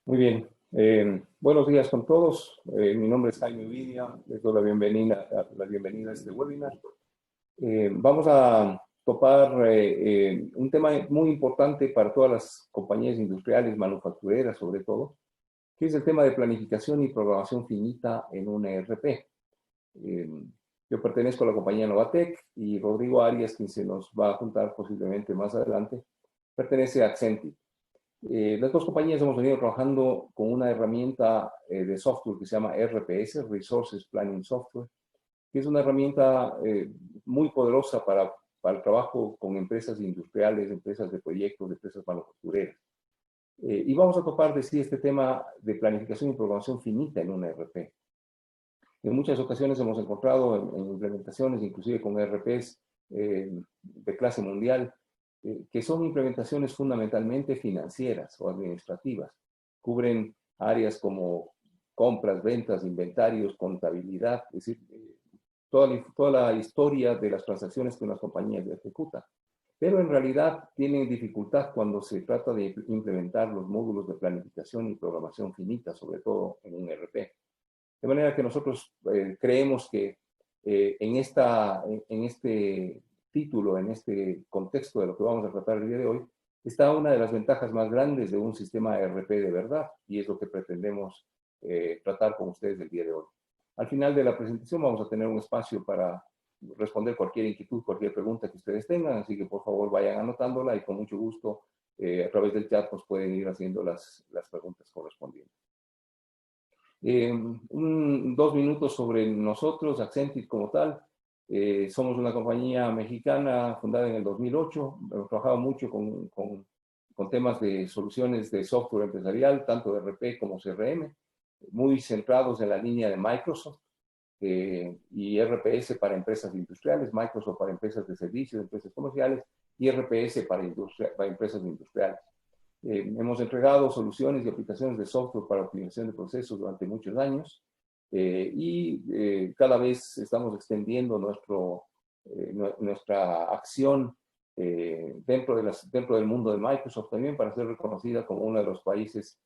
Muy bien. Buenos días con todos. Mi nombre es Jaime Vidia. Les doy la bienvenida a este webinar. Vamos a topar un tema muy importante para todas las compañías industriales, manufactureras sobre todo, que es el tema de planificación y programación finita en un ERP. Yo pertenezco a la compañía Novatec y Rodrigo Arias, quien se nos va a juntar posiblemente más adelante, pertenece a Accenture. Las dos compañías hemos venido trabajando con una herramienta de software que se llama RPS, Resources Planning Software, que es una herramienta muy poderosa para el trabajo con empresas industriales, empresas de proyectos, empresas manufactureras. Y vamos a topar de sí este tema de planificación y programación finita en un ERP. En muchas ocasiones hemos encontrado en implementaciones, inclusive con ERPs de clase mundial, que son implementaciones fundamentalmente financieras o administrativas. Cubren áreas como compras, ventas, inventarios, contabilidad, es decir, toda la historia de las transacciones que una compañía ejecuta. Pero en realidad tienen dificultad cuando se trata de implementar los módulos de planificación y programación finita, sobre todo en un ERP. De manera que nosotros creemos que en este título, en este contexto de lo que vamos a tratar el día de hoy, está una de las ventajas más grandes de un sistema ERP de verdad, y es lo que pretendemos tratar con ustedes el día de hoy. Al final de la presentación vamos a tener un espacio para responder cualquier inquietud, cualquier pregunta que ustedes tengan, así que por favor vayan anotándola y con mucho gusto a través del chat pues pueden ir haciendo las preguntas correspondientes. 2 minutos sobre nosotros, Accenture como tal. Somos una compañía mexicana fundada en el 2008. Hemos trabajado mucho con temas de soluciones de software empresarial, tanto de ERP como CRM, muy centrados en la línea de Microsoft y RPS para empresas industriales, Microsoft para empresas de servicios, empresas comerciales y RPS para empresas industriales. Hemos entregado soluciones y aplicaciones de software para optimización de procesos durante muchos años y cada vez estamos extendiendo nuestra acción dentro del mundo de Microsoft también para ser reconocida como uno de los países,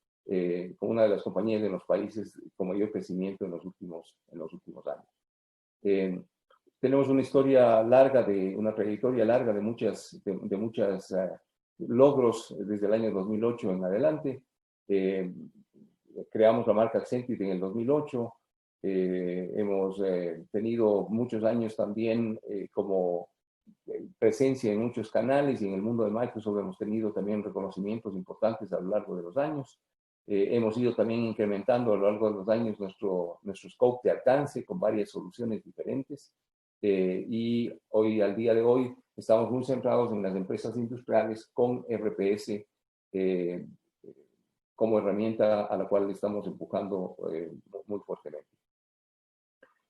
como una de las compañías de los países con mayor crecimiento en los últimos años. Tenemos una trayectoria larga de muchas logros desde el año 2008 en adelante. Creamos la marca Accenture en el 2008. Hemos tenido muchos años también como presencia en muchos canales y en el mundo de Microsoft hemos tenido también reconocimientos importantes a lo largo de los años. Hemos ido también incrementando a lo largo de los años nuestro scope de alcance con varias soluciones diferentes. Y al día de hoy, estamos muy centrados en las empresas industriales con RPS como herramienta a la cual le estamos empujando muy fuertemente.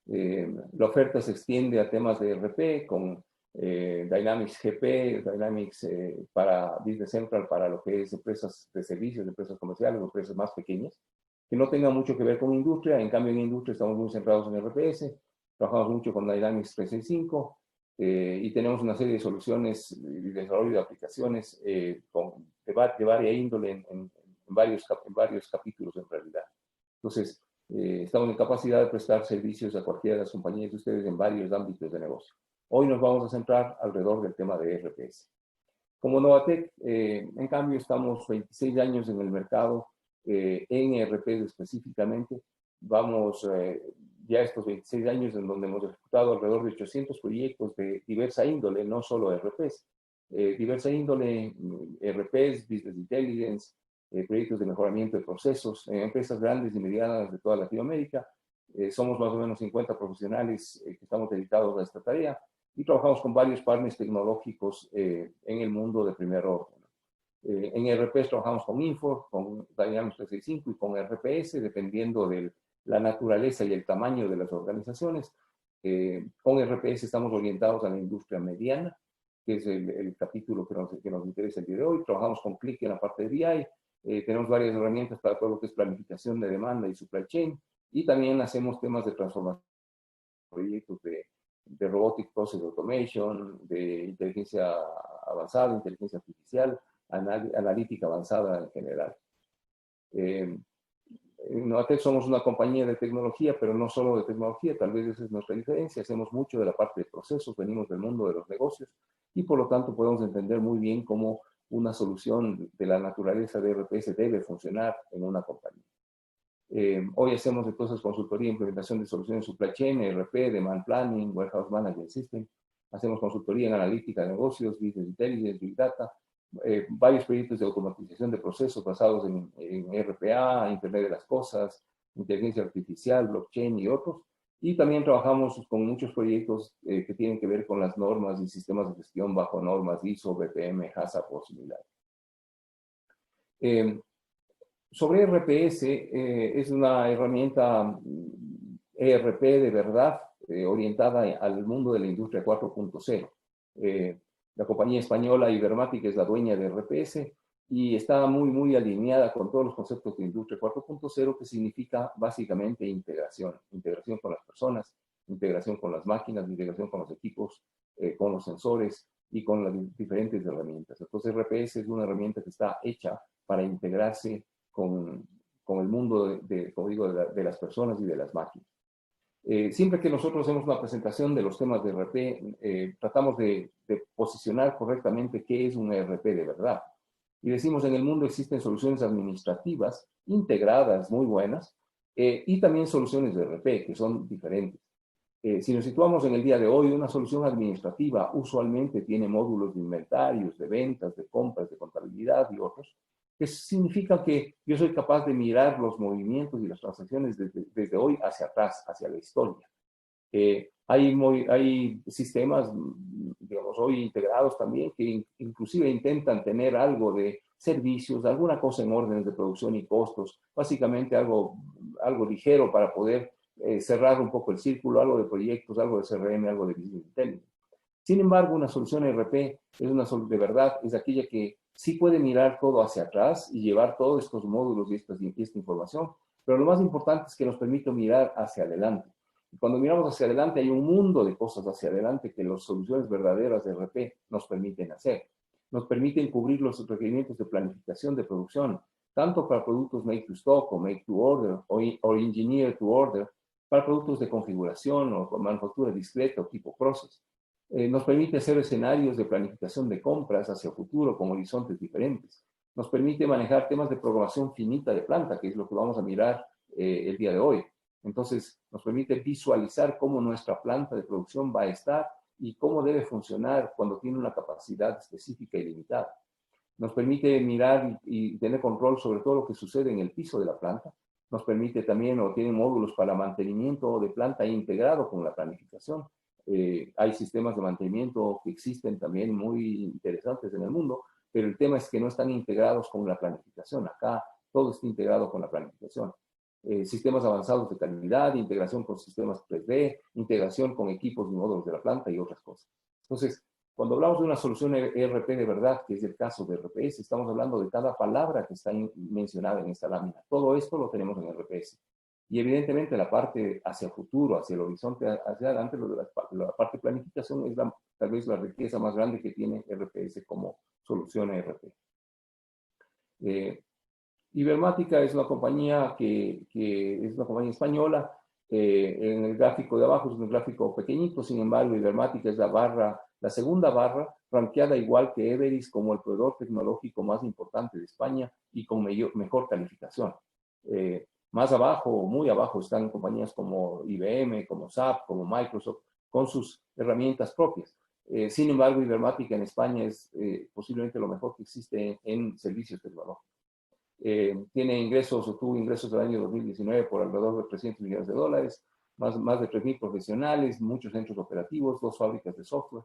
La oferta se extiende a temas de ERP con Dynamics GP, Dynamics para Business Central, para lo que es empresas de servicios, empresas comerciales, empresas más pequeñas, que no tengan mucho que ver con industria. En cambio, en industria estamos muy centrados en RPS, trabajamos mucho con Dynamics 365 y tenemos una serie de soluciones y desarrollo de aplicaciones de varias índole en varios capítulos en realidad. Entonces, estamos en capacidad de prestar servicios a cualquiera de las compañías de ustedes en varios ámbitos de negocio. Hoy nos vamos a centrar alrededor del tema de RPS. Como Novatec, en cambio, estamos 26 años en el mercado, en ERP específicamente. Vamos ya estos 26 años en donde hemos ejecutado alrededor de 800 proyectos de diversa índole, no solo ERPs. Diversa índole, ERPs, Business Intelligence, proyectos de mejoramiento de procesos, empresas grandes y medianas de toda Latinoamérica. Somos más o menos 50 profesionales que estamos dedicados a esta tarea y trabajamos con varios partners tecnológicos en el mundo de primer orden. En ERPs trabajamos con Infor, con Dynamics 365 y con RPS, dependiendo de la naturaleza y el tamaño de las organizaciones. Con RPS estamos orientados a la industria mediana, que es el capítulo que nos interesa el día de hoy. Trabajamos con Click en la parte de BI. Tenemos varias herramientas para todo lo que es planificación de demanda y supply chain. Y también hacemos temas de transformación, proyectos de Robotic Process Automation, de inteligencia avanzada, inteligencia artificial, analítica avanzada en general. En Novatek somos una compañía de tecnología, pero no solo de tecnología, tal vez esa es nuestra diferencia. Hacemos mucho de la parte de procesos, venimos del mundo de los negocios y por lo tanto podemos entender muy bien cómo una solución de la naturaleza de RPS debe funcionar en una compañía. Hoy hacemos entonces consultoría e implementación de soluciones supply chain, ERP, demand planning, warehouse management system. Hacemos consultoría en analítica de negocios, business intelligence, big data, varios proyectos de automatización de procesos basados en RPA, Internet de las Cosas, inteligencia artificial, blockchain y otros. Y también trabajamos con muchos proyectos que tienen que ver con las normas y sistemas de gestión bajo normas ISO, BPM, HACCP o similares. Sobre RPS, es una herramienta ERP de verdad, orientada al mundo de la industria 4.0. La compañía española Ibermática es la dueña de RPS y está muy alineada con todos los conceptos de industria 4.0, que significa básicamente integración. Integración con las personas, integración con las máquinas, integración con los equipos, con los sensores y con las diferentes herramientas. Entonces RPS es una herramienta que está hecha para integrarse con el mundo como digo, de las personas y de las máquinas. Siempre que nosotros hacemos una presentación de los temas de ERP, tratamos de posicionar correctamente qué es un ERP de verdad. Y decimos, en el mundo existen soluciones administrativas integradas, muy buenas, y también soluciones de ERP, que son diferentes. Si nos situamos en el día de hoy, una solución administrativa usualmente tiene módulos de inventarios, de ventas, de compras, de contabilidad y otros, que significa que yo soy capaz de mirar los movimientos y las transacciones desde hoy hacia atrás, hacia la historia. Hay sistemas, digamos, hoy integrados también que inclusive intentan tener algo de servicios, alguna cosa en órdenes de producción y costos, básicamente algo ligero para poder cerrar un poco el círculo, algo de proyectos, algo de CRM, algo de Business Intelligence. Sin embargo, una solución ERP es una solución de verdad, es aquella que sí puede mirar todo hacia atrás y llevar todos estos módulos y esta información, pero lo más importante es que nos permite mirar hacia adelante. Y cuando miramos hacia adelante hay un mundo de cosas hacia adelante que las soluciones verdaderas de ERP nos permiten hacer. Nos permiten cubrir los requerimientos de planificación de producción, tanto para productos make to stock o make to order o engineer to order, para productos de configuración o manufactura discreta o tipo process. Nos permite hacer escenarios de planificación de compras hacia el futuro con horizontes diferentes. Nos permite manejar temas de programación finita de planta, que es lo que vamos a mirar el día de hoy. Entonces, nos permite visualizar cómo nuestra planta de producción va a estar y cómo debe funcionar cuando tiene una capacidad específica y limitada. Nos permite mirar y tener control sobre todo lo que sucede en el piso de la planta. Nos permite también, o tiene módulos para mantenimiento de planta integrado con la planificación. Hay sistemas de mantenimiento que existen también muy interesantes en el mundo, pero el tema es que no están integrados con la planificación. Acá todo está integrado con la planificación. Sistemas avanzados de calidad, integración con sistemas 3D, integración con equipos y módulos de la planta y otras cosas. Entonces, cuando hablamos de una solución ERP de verdad, que es el caso de RPS, estamos hablando de cada palabra que está mencionada en esta lámina. Todo esto lo tenemos en RPS. Y evidentemente la parte hacia el futuro, hacia el horizonte, hacia adelante, la parte de planificación es tal vez la riqueza más grande que tiene RPS como solución ERP. Ibermática es una compañía que es una compañía española. En el gráfico de abajo es un gráfico pequeñito, sin embargo, Ibermática es la segunda barra, rankeada igual que Everis como el proveedor tecnológico más importante de España y con mejor calificación. Más abajo, muy abajo, están compañías como IBM, como SAP, como Microsoft, con sus herramientas propias. Sin embargo, Ibermática en España es posiblemente lo mejor que existe en servicios tecnológicos. Tiene ingresos, o tuvo ingresos del año 2019 por alrededor de $300 millones, más de 3,000 profesionales, muchos centros operativos, 2 fábricas de software,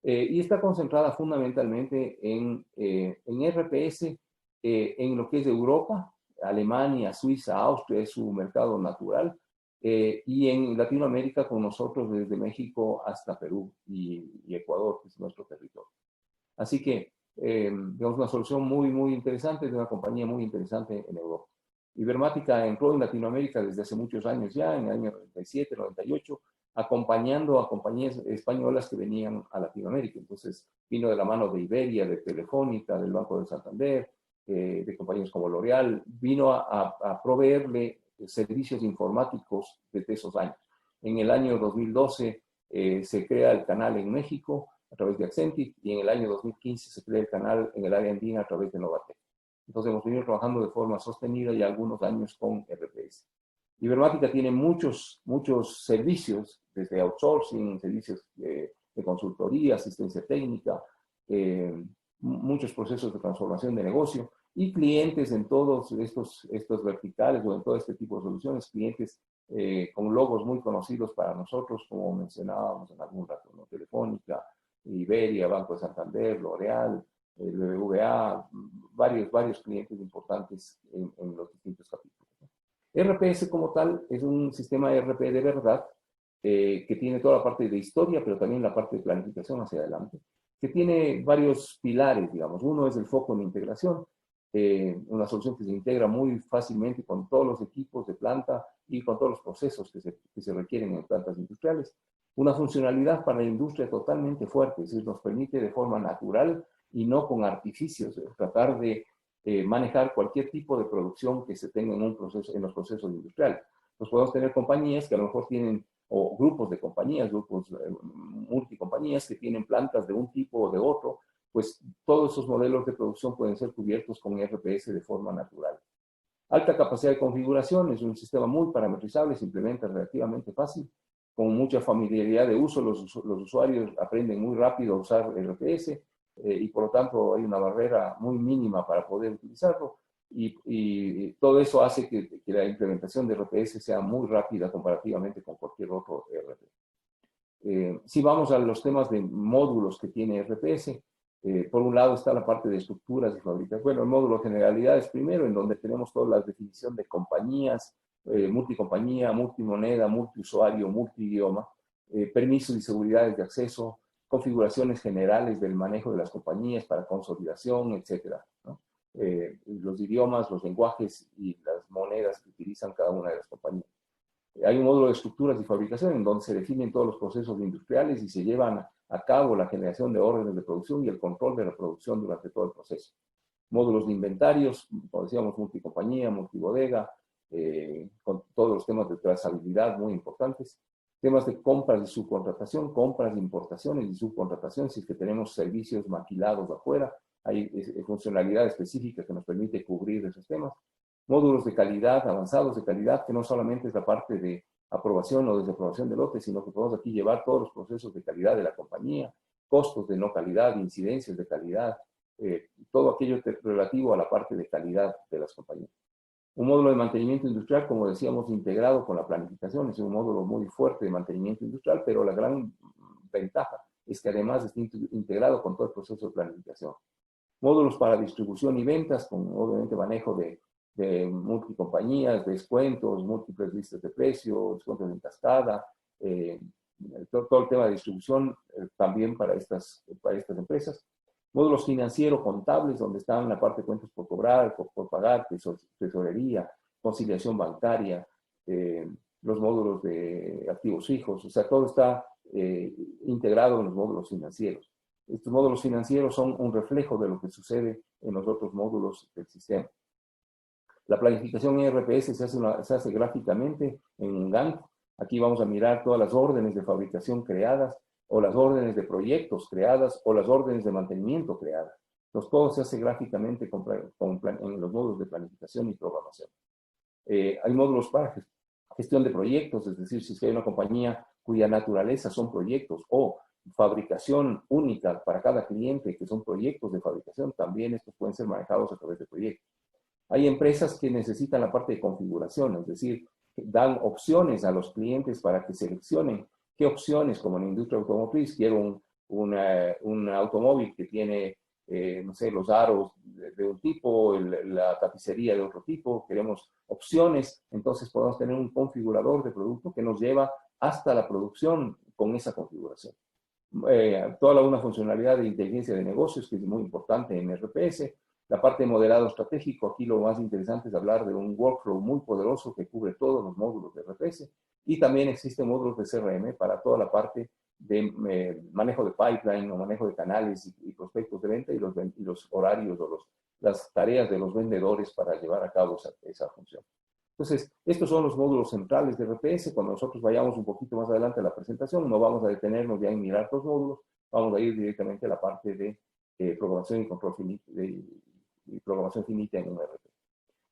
y está concentrada fundamentalmente en RPS, en lo que es Europa, Alemania, Suiza, Austria es su mercado natural, y en Latinoamérica con nosotros desde México hasta Perú y Ecuador, que es nuestro territorio. Así que digamos, una solución muy interesante de una compañía muy interesante en Europa. Ibermática entró en Latinoamérica desde hace muchos años ya, en el año 97, 98, acompañando a compañías españolas que venían a Latinoamérica. Entonces, vino de la mano de Iberia, de Telefónica, del Banco de Santander, de compañías como L'Oréal, vino a proveerle servicios informáticos desde esos años. En el año 2012 se crea el canal en México a través de Accentive y en el año 2015 se crea el canal en el área andina a través de Novatec. Entonces hemos venido trabajando de forma sostenida ya algunos años con RPS. Ibermática tiene muchos servicios, desde outsourcing, servicios de consultoría, asistencia técnica, muchos procesos de transformación de negocio y clientes en todos estos verticales o en todo este tipo de soluciones, clientes con logos muy conocidos para nosotros, como mencionábamos en algún rato, ¿no? Telefónica, Iberia, Banco de Santander, L'Oréal, el BBVA, varios clientes importantes en los distintos capítulos. RPS como tal es un sistema RP de verdad que tiene toda la parte de historia, pero también la parte de planificación hacia adelante, que tiene varios pilares, digamos. Uno es el foco en integración, una solución que se integra muy fácilmente con todos los equipos de planta y con todos los procesos que se requieren en plantas industriales. Una funcionalidad para la industria totalmente fuerte, es decir, nos permite de forma natural y no con artificios tratar de manejar cualquier tipo de producción que se tenga en los procesos industriales. Pues podemos tener compañías que a lo mejor tienen, o grupos de compañías, grupos multicompañías que tienen plantas de un tipo o de otro, pues todos esos modelos de producción pueden ser cubiertos con RPS de forma natural. Alta capacidad de configuración, es un sistema muy parametrizable, se implementa relativamente fácil, con mucha familiaridad de uso, los usuarios aprenden muy rápido a usar RPS, y por lo tanto hay una barrera muy mínima para poder utilizarlo y todo eso hace que la implementación de RPS sea muy rápida comparativamente con cualquier otro RP. Si vamos a los temas de módulos que tiene RPS, por un lado está la parte de estructuras y fabricación. Bueno, el módulo de generalidades primero, en donde tenemos toda la definición de compañías, multicompañía, multimoneda, multiusuario, multiidioma, permisos y seguridades de acceso, configuraciones generales del manejo de las compañías para consolidación, etcétera, ¿no? Los idiomas, los lenguajes y las monedas que utilizan cada una de las compañías. Hay un módulo de estructuras y fabricación en donde se definen todos los procesos industriales y se llevan a cabo la generación de órdenes de producción y el control de la producción durante todo el proceso. Módulos de inventarios, como decíamos, multicompañía, multibodega, con todos los temas de trazabilidad muy importantes. Temas de compras y subcontratación, compras, importaciones y subcontratación, si es que tenemos servicios maquilados afuera, hay funcionalidad específica que nos permite cubrir esos temas. Módulos de calidad, avanzados de calidad, que no solamente es la parte de aprobación o desaprobación de lotes, sino que podemos aquí llevar todos los procesos de calidad de la compañía, costos de no calidad, incidencias de calidad, todo aquello relativo a la parte de calidad de las compañías. Un módulo de mantenimiento industrial, como decíamos, integrado con la planificación, es un módulo muy fuerte de mantenimiento industrial, pero la gran ventaja es que además está integrado con todo el proceso de planificación. Módulos para distribución y ventas, con obviamente manejo de multicompañías, descuentos, múltiples listas de precios, descuentos en cascada, todo el tema de distribución también para estas empresas. Módulos financieros contables, donde están la parte de cuentas por cobrar, por pagar, tesorería, conciliación bancaria, los módulos de activos fijos, o sea, todo está integrado en los módulos financieros. Estos módulos financieros son un reflejo de lo que sucede en los otros módulos del sistema. La planificación en RPS se hace gráficamente en un Gantt. Aquí vamos a mirar todas las órdenes de fabricación creadas, o las órdenes de proyectos creadas, o las órdenes de mantenimiento creadas. Entonces, todo se hace gráficamente en los módulos de planificación y programación. Hay módulos para gestión de proyectos, es decir, si hay una compañía cuya naturaleza son proyectos, o fabricación única para cada cliente, que son proyectos de fabricación, también estos pueden ser manejados a través de proyectos. Hay empresas que necesitan la parte de configuración, es decir, dan opciones a los clientes para que seleccionen qué opciones, como en la industria automotriz, quiero un automóvil que tiene, no sé, los aros de un tipo, la tapicería de otro tipo, queremos opciones, entonces podemos tener un configurador de producto que nos lleva hasta la producción con esa configuración. Toda una funcionalidad de inteligencia de negocios que es muy importante en RPS. La parte de modelado estratégico, aquí lo más interesante es hablar de un workflow muy poderoso que cubre todos los módulos de RPS, y también existen módulos de CRM para toda la parte de manejo de pipeline o manejo de canales y prospectos de venta y los horarios o las tareas de los vendedores para llevar a cabo esa función. Entonces, estos son los módulos centrales de RPS. Cuando nosotros vayamos un poquito más adelante a la presentación, no vamos a detenernos ya en mirar los módulos, vamos a ir directamente a la parte de programación y control finito, y programación finita en un RP.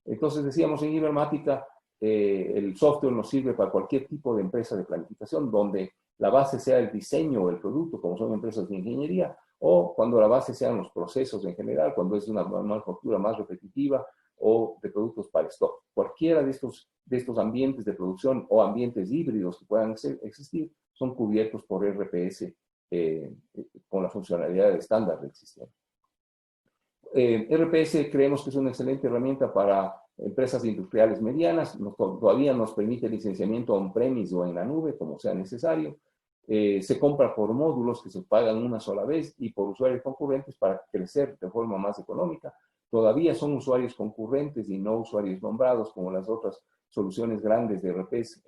Entonces, decíamos en Ibermática, el software nos sirve para cualquier tipo de empresa de planificación, donde la base sea el diseño o el producto, como son empresas de ingeniería, o cuando la base sean los procesos en general, cuando es una manufactura más repetitiva o de productos para stock. Cualquiera de estos ambientes de producción o ambientes híbridos que puedan existir son cubiertos por RPS con la funcionalidad estándar del sistema. RPS creemos que es una excelente herramienta para empresas industriales medianas. Todavía nos permite licenciamiento on-premise o en la nube, como sea necesario. Se compra por módulos que se pagan una sola vez y por usuarios concurrentes para crecer de forma más económica. Todavía son usuarios concurrentes y no usuarios nombrados, como las otras soluciones grandes de RPS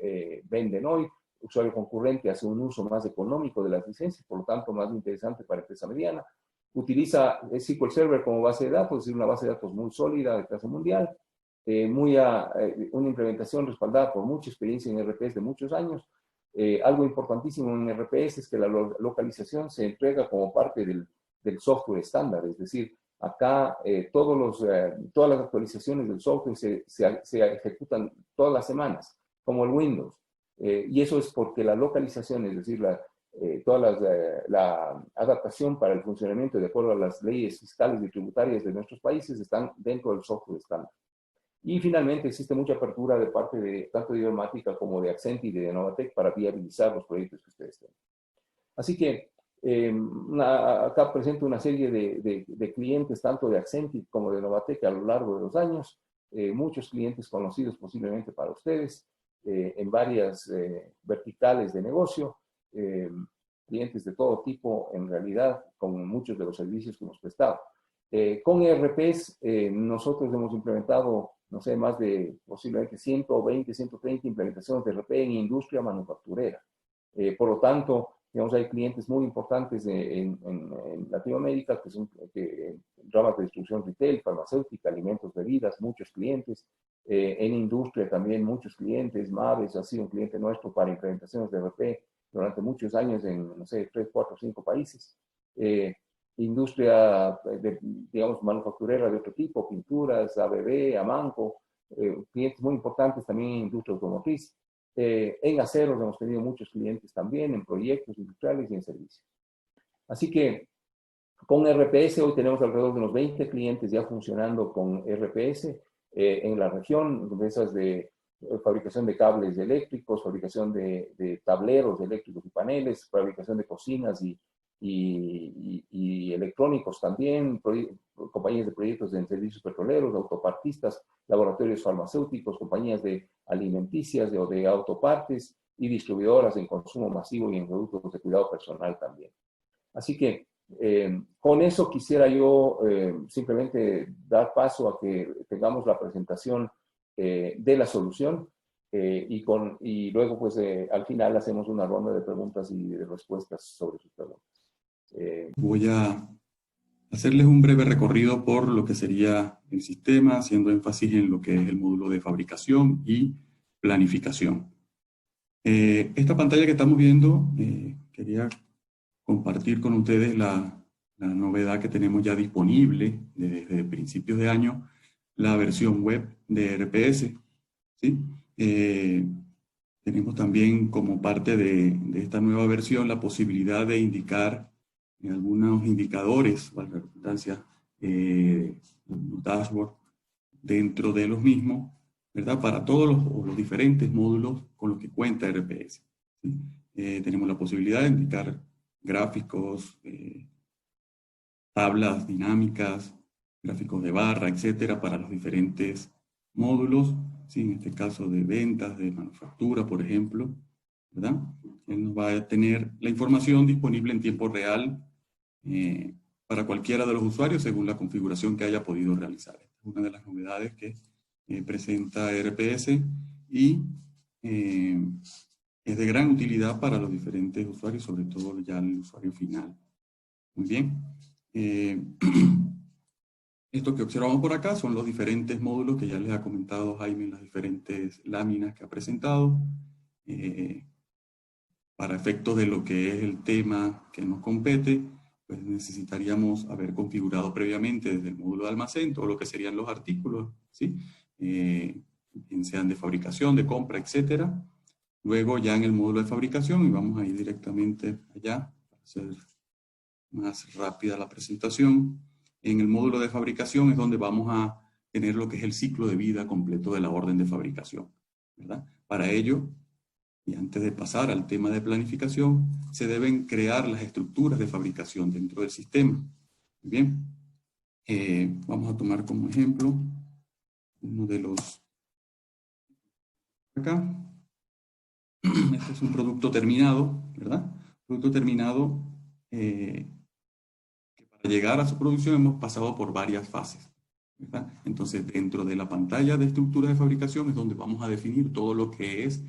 venden hoy. Usuario concurrente hace un uso más económico de las licencias, por lo tanto más interesante para empresa mediana. Utiliza SQL Server como base de datos, es decir, una base de datos muy sólida de clase mundial, una implementación respaldada por mucha experiencia en RPS de muchos años. Algo importantísimo en RPS es que la localización se entrega como parte del software estándar, es decir, acá todas las actualizaciones del software se ejecutan todas las semanas, como el Windows. Y eso es porque la localización, es decir, la adaptación para el funcionamiento de acuerdo a las leyes fiscales y tributarias de nuestros países están dentro del software estándar. Y finalmente existe mucha apertura de parte de tanto de Ibermática como de Accent y de Novatec para viabilizar los proyectos que ustedes tienen. Así que acá presento una serie de clientes tanto de Accent como de Novatec a lo largo de los años, muchos clientes conocidos posiblemente para ustedes, en varias verticales de negocio, clientes de todo tipo en realidad, con muchos de los servicios que hemos prestado. Con ERPs nosotros hemos implementado, no sé, más de posiblemente 120, 130 implementaciones de ERP en industria manufacturera. Por lo tanto, digamos, hay clientes muy importantes en Latinoamérica que son ramas de distribución retail, farmacéutica, alimentos, bebidas, muchos clientes. En industria también muchos clientes. Maves ha sido un cliente nuestro para implementaciones de ERP durante muchos años en, no sé, 3, 4, 5 países. Industria, digamos, manufacturera de otro tipo, pinturas, ABB, Amanco, clientes muy importantes también en industria automotriz. En aceros hemos tenido muchos clientes también, en proyectos industriales y en servicios. Así que con RPS hoy tenemos alrededor de unos 20 clientes ya funcionando con RPS en la región, empresas de fabricación de cables eléctricos, fabricación de tableros eléctricos y paneles, fabricación de cocinas y electrónicos también, compañías de proyectos en servicios petroleros, autopartistas, laboratorios farmacéuticos, compañías de alimenticias o de autopartes y distribuidoras en consumo masivo y en productos de cuidado personal también. Así que con eso quisiera yo simplemente dar paso a que tengamos la presentación de la solución y luego pues al final hacemos una ronda de preguntas y de respuestas sobre sus preguntas. Voy a hacerles un breve recorrido por lo que sería el sistema, haciendo énfasis en lo que es el módulo de fabricación y planificación. Esta pantalla que estamos viendo, quería compartir con ustedes la novedad que tenemos ya disponible desde principios de año, la versión web de RPS, ¿sí? Tenemos también como parte de esta nueva versión la posibilidad de indicar algunos indicadores, valga la redundancia, los dashboards dentro de los mismos, ¿verdad? Para todos los diferentes módulos con los que cuenta RPS, ¿sí? Tenemos la posibilidad de indicar gráficos, tablas dinámicas, gráficos de barra, etcétera, para los diferentes módulos, ¿sí? En este caso de ventas, de manufactura, por ejemplo, ¿verdad? Él nos va a tener la información disponible en tiempo real para cualquiera de los usuarios según la configuración que haya podido realizar. Esta es una de las novedades que presenta RPS y es de gran utilidad para los diferentes usuarios, sobre todo ya el usuario final. Muy bien. Esto que observamos por acá son los diferentes módulos que ya les ha comentado Jaime en las diferentes láminas que ha presentado. Para efectos de lo que es el tema que nos compete, pues necesitaríamos haber configurado previamente desde el módulo de almacén todo lo que serían los artículos, ¿sí? Bien sean de fabricación, de compra, etcétera. Luego ya en el módulo de fabricación, y vamos a ir directamente allá para hacer más rápida la presentación. En el módulo de fabricación es donde vamos a tener lo que es el ciclo de vida completo de la orden de fabricación, ¿verdad? Para ello, y antes de pasar al tema de planificación, se deben crear las estructuras de fabricación dentro del sistema. Muy bien. Vamos a tomar como ejemplo uno de los acá. Este es un producto terminado, ¿verdad? Producto terminado que para llegar a su producción hemos pasado por varias fases, ¿verdad? Entonces, dentro de la pantalla de estructuras de fabricación es donde vamos a definir todo lo que es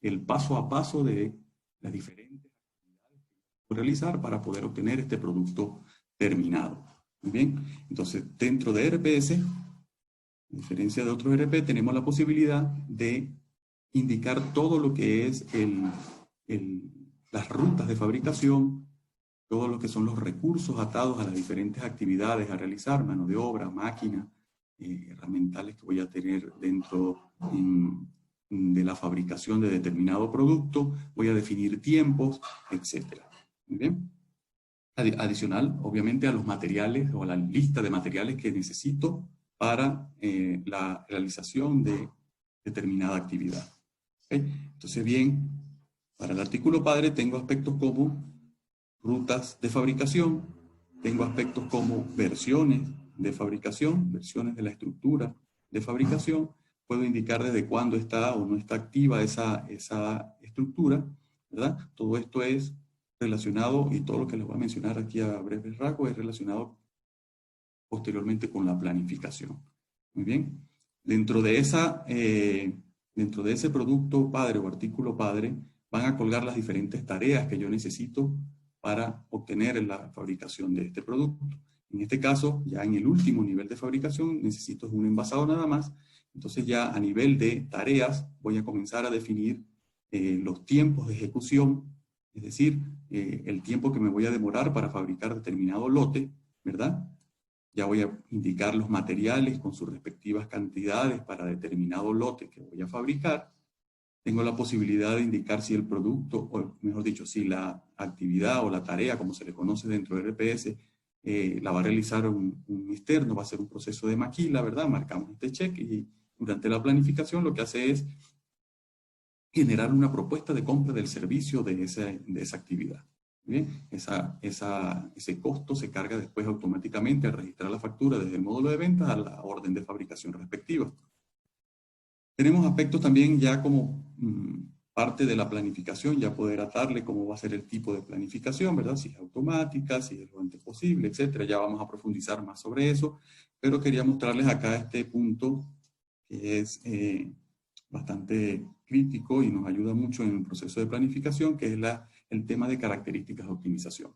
el paso a paso de las diferentes actividades que realizar para poder obtener este producto terminado. Muy bien, entonces dentro de RPS, a diferencia de otros RP, tenemos la posibilidad de indicar todo lo que es las rutas de fabricación, todo lo que son los recursos atados a las diferentes actividades a realizar, mano de obra, máquina, herramientales que voy a tener dentro de la fabricación de determinado producto, voy a definir tiempos, etc. Muy bien. Adicional, obviamente, a los materiales o a la lista de materiales que necesito para la realización de determinada actividad. ¿Okay? Entonces, bien, para el artículo padre tengo aspectos como rutas de fabricación, tengo aspectos como versiones de fabricación, versiones de la estructura de fabricación, puedo indicar desde cuándo está o no está activa esa estructura, ¿verdad? Todo esto es relacionado, y todo lo que les voy a mencionar aquí a breves rasgos es relacionado posteriormente con la planificación. Muy bien. Dentro de ese producto padre o artículo padre, van a colgar las diferentes tareas que yo necesito para obtener la fabricación de este producto. En este caso, ya en el último nivel de fabricación, necesito un envasado nada más. Entonces ya a nivel de tareas, voy a comenzar a definir los tiempos de ejecución, es decir, el tiempo que me voy a demorar para fabricar determinado lote, ¿verdad? Ya voy a indicar los materiales con sus respectivas cantidades para determinado lote que voy a fabricar. Tengo la posibilidad de indicar si el producto, o mejor dicho, si la actividad o la tarea, como se le conoce dentro de RPS, la va a realizar un externo, va a ser un proceso de maquila, ¿verdad? Marcamos este check y durante la planificación lo que hace es generar una propuesta de compra del servicio de esa actividad. Bien, ese costo se carga después automáticamente al registrar la factura desde el módulo de ventas a la orden de fabricación respectiva. Tenemos aspectos también ya como parte de la planificación, ya poder atarle cómo va a ser el tipo de planificación, ¿verdad? Si es automática, si es lo antes posible, etcétera. Ya vamos a profundizar más sobre eso, pero quería mostrarles acá este punto que es bastante crítico y nos ayuda mucho en el proceso de planificación, que es el tema de características de optimización.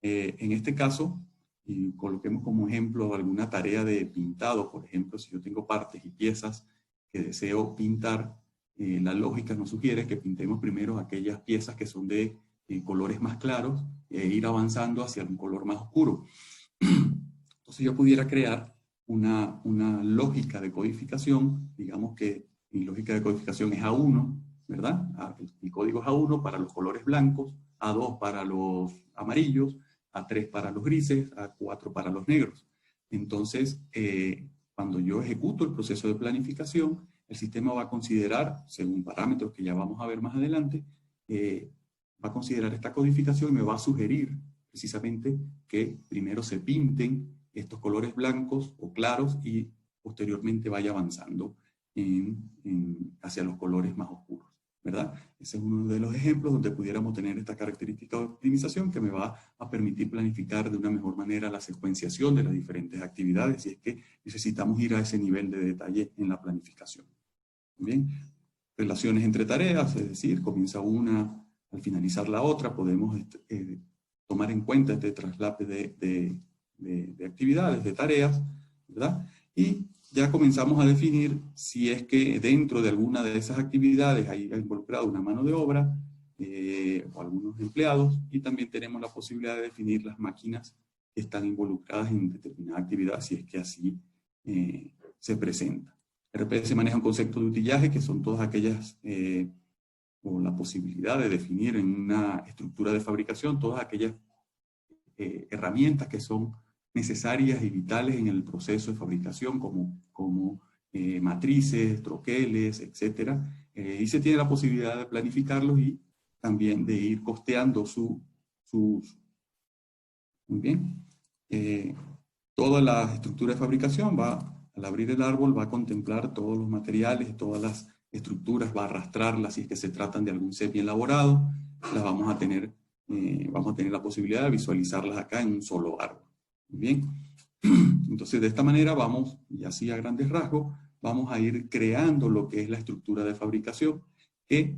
En este caso, y coloquemos como ejemplo alguna tarea de pintado, por ejemplo, si yo tengo partes y piezas que deseo pintar, la lógica nos sugiere que pintemos primero aquellas piezas que son de colores más claros e ir avanzando hacia un color más oscuro. Entonces yo pudiera crear una lógica de codificación, digamos que mi lógica de codificación es A1, ¿verdad? El código es A1 para los colores blancos, A2 para los amarillos, A3 para los grises, A4 para los negros. Entonces, cuando yo ejecuto el proceso de planificación, el sistema va a considerar, según parámetros que ya vamos a ver más adelante, va a considerar esta codificación y me va a sugerir precisamente que primero se pinten estos colores blancos o claros y posteriormente vaya avanzando hacia los colores más oscuros, ¿verdad? Ese es uno de los ejemplos donde pudiéramos tener esta característica de optimización que me va a permitir planificar de una mejor manera la secuenciación de las diferentes actividades, y es que necesitamos ir a ese nivel de detalle en la planificación. Bien, relaciones entre tareas, es decir, comienza una al finalizar la otra, podemos tomar en cuenta este traslape de actividades, de tareas, ¿verdad? Y ya comenzamos a definir si es que dentro de alguna de esas actividades hay involucrado una mano de obra o algunos empleados, y también tenemos la posibilidad de definir las máquinas que están involucradas en determinada actividad, si es que así se presenta. RPS maneja un concepto de utillaje, que son todas aquellas, o la posibilidad de definir en una estructura de fabricación, todas aquellas herramientas que son necesarias y vitales en el proceso de fabricación, como matrices, troqueles, etc. Y se tiene la posibilidad de planificarlos y también de ir costeando su uso. Muy bien. Toda la estructura de fabricación al abrir el árbol, va a contemplar todos los materiales, todas las estructuras, va a arrastrarlas si es que se tratan de algún semi elaborado, las vamos a tener la posibilidad de visualizarlas acá en un solo árbol. Muy bien. Entonces, de esta manera vamos, y así a grandes rasgos, vamos a ir creando lo que es la estructura de fabricación, que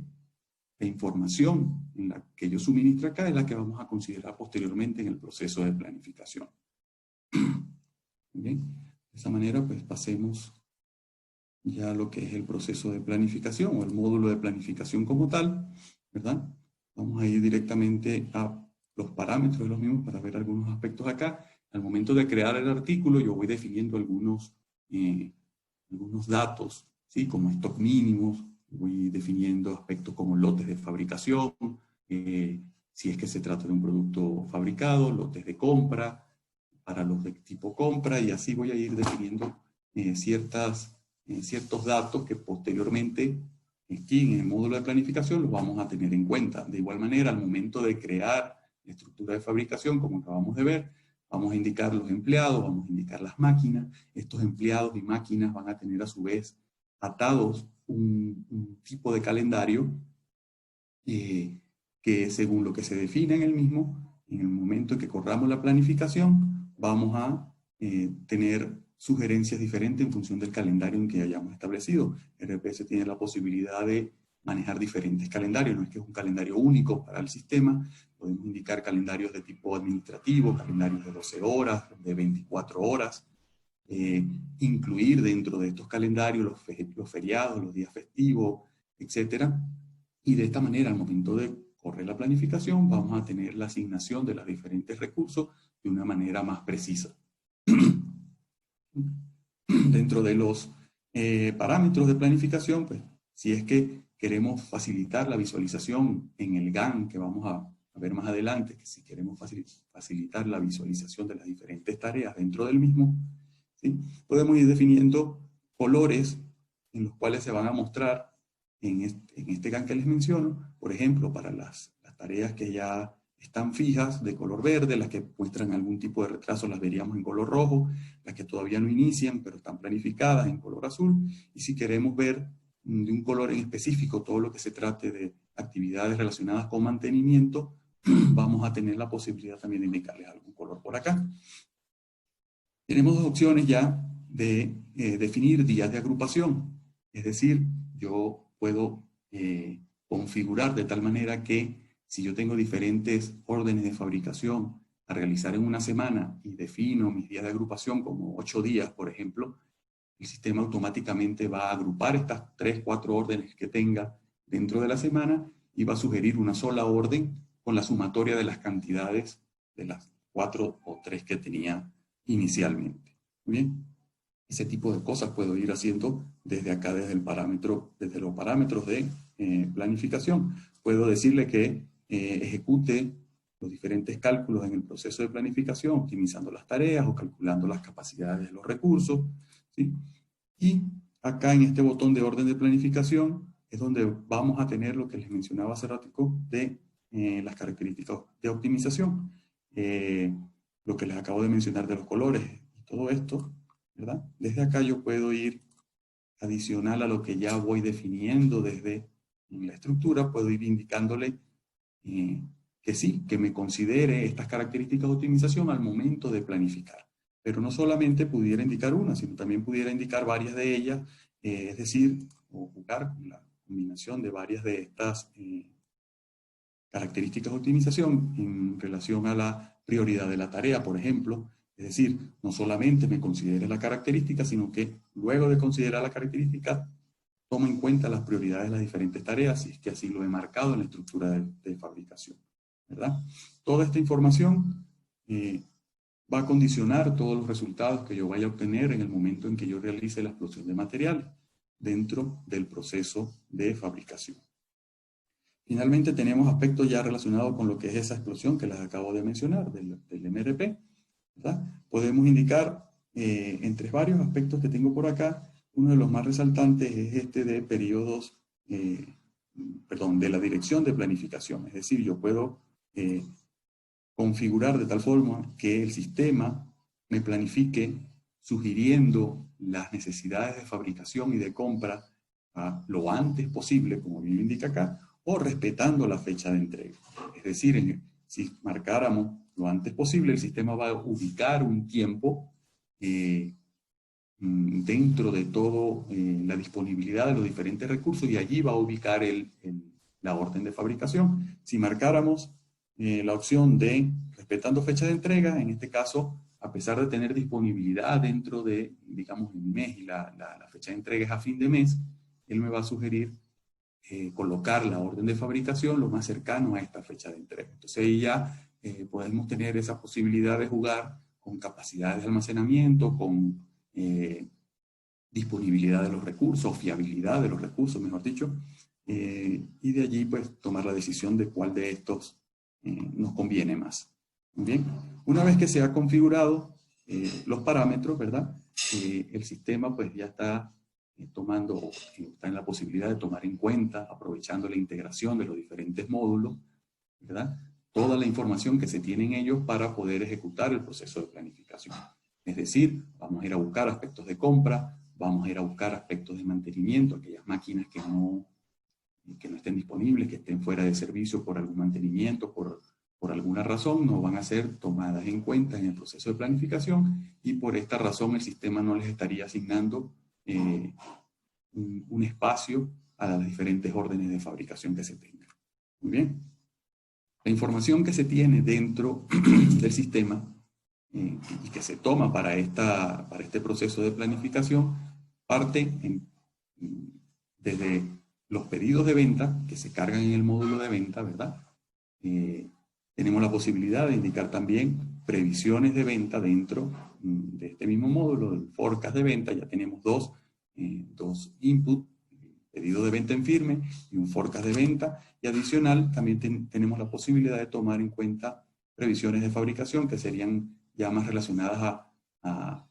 la información en la que yo suministro acá es la que vamos a considerar posteriormente en el proceso de planificación. Bien, de esa manera pues pasemos ya a lo que es el proceso de planificación o el módulo de planificación como tal, ¿verdad? Vamos a ir directamente a los parámetros de los mismos para ver algunos aspectos acá. Al momento de crear el artículo yo voy definiendo algunos datos, ¿sí? Como stock mínimos, voy definiendo aspectos como lotes de fabricación, si es que se trata de un producto fabricado, lotes de compra, para los de tipo compra, y así voy a ir definiendo ciertos datos que posteriormente aquí en el módulo de planificación los vamos a tener en cuenta. De igual manera, al momento de crear la estructura de fabricación, como acabamos de ver, vamos a indicar los empleados, vamos a indicar las máquinas. Estos empleados y máquinas van a tener a su vez atados un tipo de calendario que según lo que se define en el mismo, en el momento en que corramos la planificación, vamos a tener sugerencias diferentes en función del calendario en que hayamos establecido. RPS tiene la posibilidad de manejar diferentes calendarios, no es que es un calendario único para el sistema. Podemos indicar calendarios de tipo administrativo, calendarios de 12 horas, de 24 horas, incluir dentro de estos calendarios los feriados, los días festivos, etc. Y de esta manera, al momento de correr la planificación, vamos a tener la asignación de los diferentes recursos de una manera más precisa. Dentro de los parámetros de planificación, pues, si es que queremos facilitar la visualización en el GAN, que vamos a ver más adelante, que si queremos facilitar la visualización de las diferentes tareas dentro del mismo, ¿sí? Podemos ir definiendo colores en los cuales se van a mostrar en este GAN que les menciono, por ejemplo, para las tareas que ya están fijas de color verde, las que muestran algún tipo de retraso las veríamos en color rojo, las que todavía no inician pero están planificadas en color azul, y si queremos ver de un color en específico todo lo que se trate de actividades relacionadas con mantenimiento, vamos a tener la posibilidad también de indicarles algún color por acá. Tenemos dos opciones ya de definir días de agrupación, es decir, yo puedo configurar de tal manera que si yo tengo diferentes órdenes de fabricación a realizar en una semana y defino mis días de agrupación como 8 días, por ejemplo, el sistema automáticamente va a agrupar estas 3, 4 órdenes que tenga dentro de la semana y va a sugerir una sola orden con la sumatoria de las cantidades de las 4 o 3 que tenía inicialmente. Muy bien. Ese tipo de cosas puedo ir haciendo desde acá, desde los parámetros de planificación. Puedo decirle que ejecute los diferentes cálculos en el proceso de planificación, optimizando las tareas o calculando las capacidades de los recursos, ¿sí? Y acá en este botón de orden de planificación es donde vamos a tener lo que les mencionaba hace ratico de las características de optimización. Lo que les acabo de mencionar de los colores y todo esto, ¿verdad? Desde acá yo puedo ir adicional a lo que ya voy definiendo desde la estructura, puedo ir indicándole que sí, que me considere estas características de optimización al momento de planificar. Pero no solamente pudiera indicar una, sino también pudiera indicar varias de ellas, es decir, o jugar con la combinación de varias de estas características de optimización en relación a la prioridad de la tarea, por ejemplo, Es decir, no solamente me considere la característica, sino que luego de considerar la característica, toma en cuenta las prioridades de las diferentes tareas, si es que así lo he marcado en la estructura de fabricación, ¿verdad? Toda esta información va a condicionar todos los resultados que yo vaya a obtener en el momento en que yo realice la explosión de materiales dentro del proceso de fabricación. Finalmente tenemos aspectos ya relacionados con lo que es esa explosión que les acabo de mencionar, del MRP, ¿verdad? Podemos indicar entre varios aspectos que tengo por acá, uno de los más resaltantes es este de periodos, de la dirección de planificación. Es decir, yo puedo configurar de tal forma que el sistema me planifique sugiriendo las necesidades de fabricación y de compra lo antes posible, como bien lo indica acá, o respetando la fecha de entrega. Es decir, si marcáramos lo antes posible, el sistema va a ubicar un tiempo dentro de todo la disponibilidad de los diferentes recursos y allí va a ubicar la orden de fabricación. Si marcáramos la opción de respetando fecha de entrega, en este caso, a pesar de tener disponibilidad dentro de, digamos, el mes y la fecha de entrega es a fin de mes, él me va a sugerir colocar la orden de fabricación lo más cercano a esta fecha de entrega. Entonces ahí ya podemos tener esa posibilidad de jugar con capacidades de almacenamiento, con disponibilidad de los recursos, fiabilidad de los recursos, mejor dicho, y de allí pues tomar la decisión de cuál de estos nos conviene más. Bien, una vez que se ha configurado los parámetros, ¿verdad? El sistema pues ya está está en la posibilidad de tomar en cuenta, aprovechando la integración de los diferentes módulos, ¿verdad? Toda la información que se tiene en ellos para poder ejecutar el proceso de planificación. Es decir, vamos a ir a buscar aspectos de compra, vamos a ir a buscar aspectos de mantenimiento, aquellas máquinas que no estén disponibles, que estén fuera de servicio por algún mantenimiento, por alguna razón, no van a ser tomadas en cuenta en el proceso de planificación y por esta razón el sistema no les estaría asignando un espacio a las diferentes órdenes de fabricación que se tengan. Muy bien. La información que se tiene dentro del sistema y que se toma para este proceso de planificación parte desde los pedidos de venta que se cargan en el módulo de venta, ¿verdad? Tenemos la posibilidad de indicar también previsiones de venta dentro de este mismo módulo, del forecast de venta. Ya tenemos dos inputs, pedido de venta en firme y un forecast de venta. Y adicional, también tenemos la posibilidad de tomar en cuenta previsiones de fabricación que serían ya más relacionadas a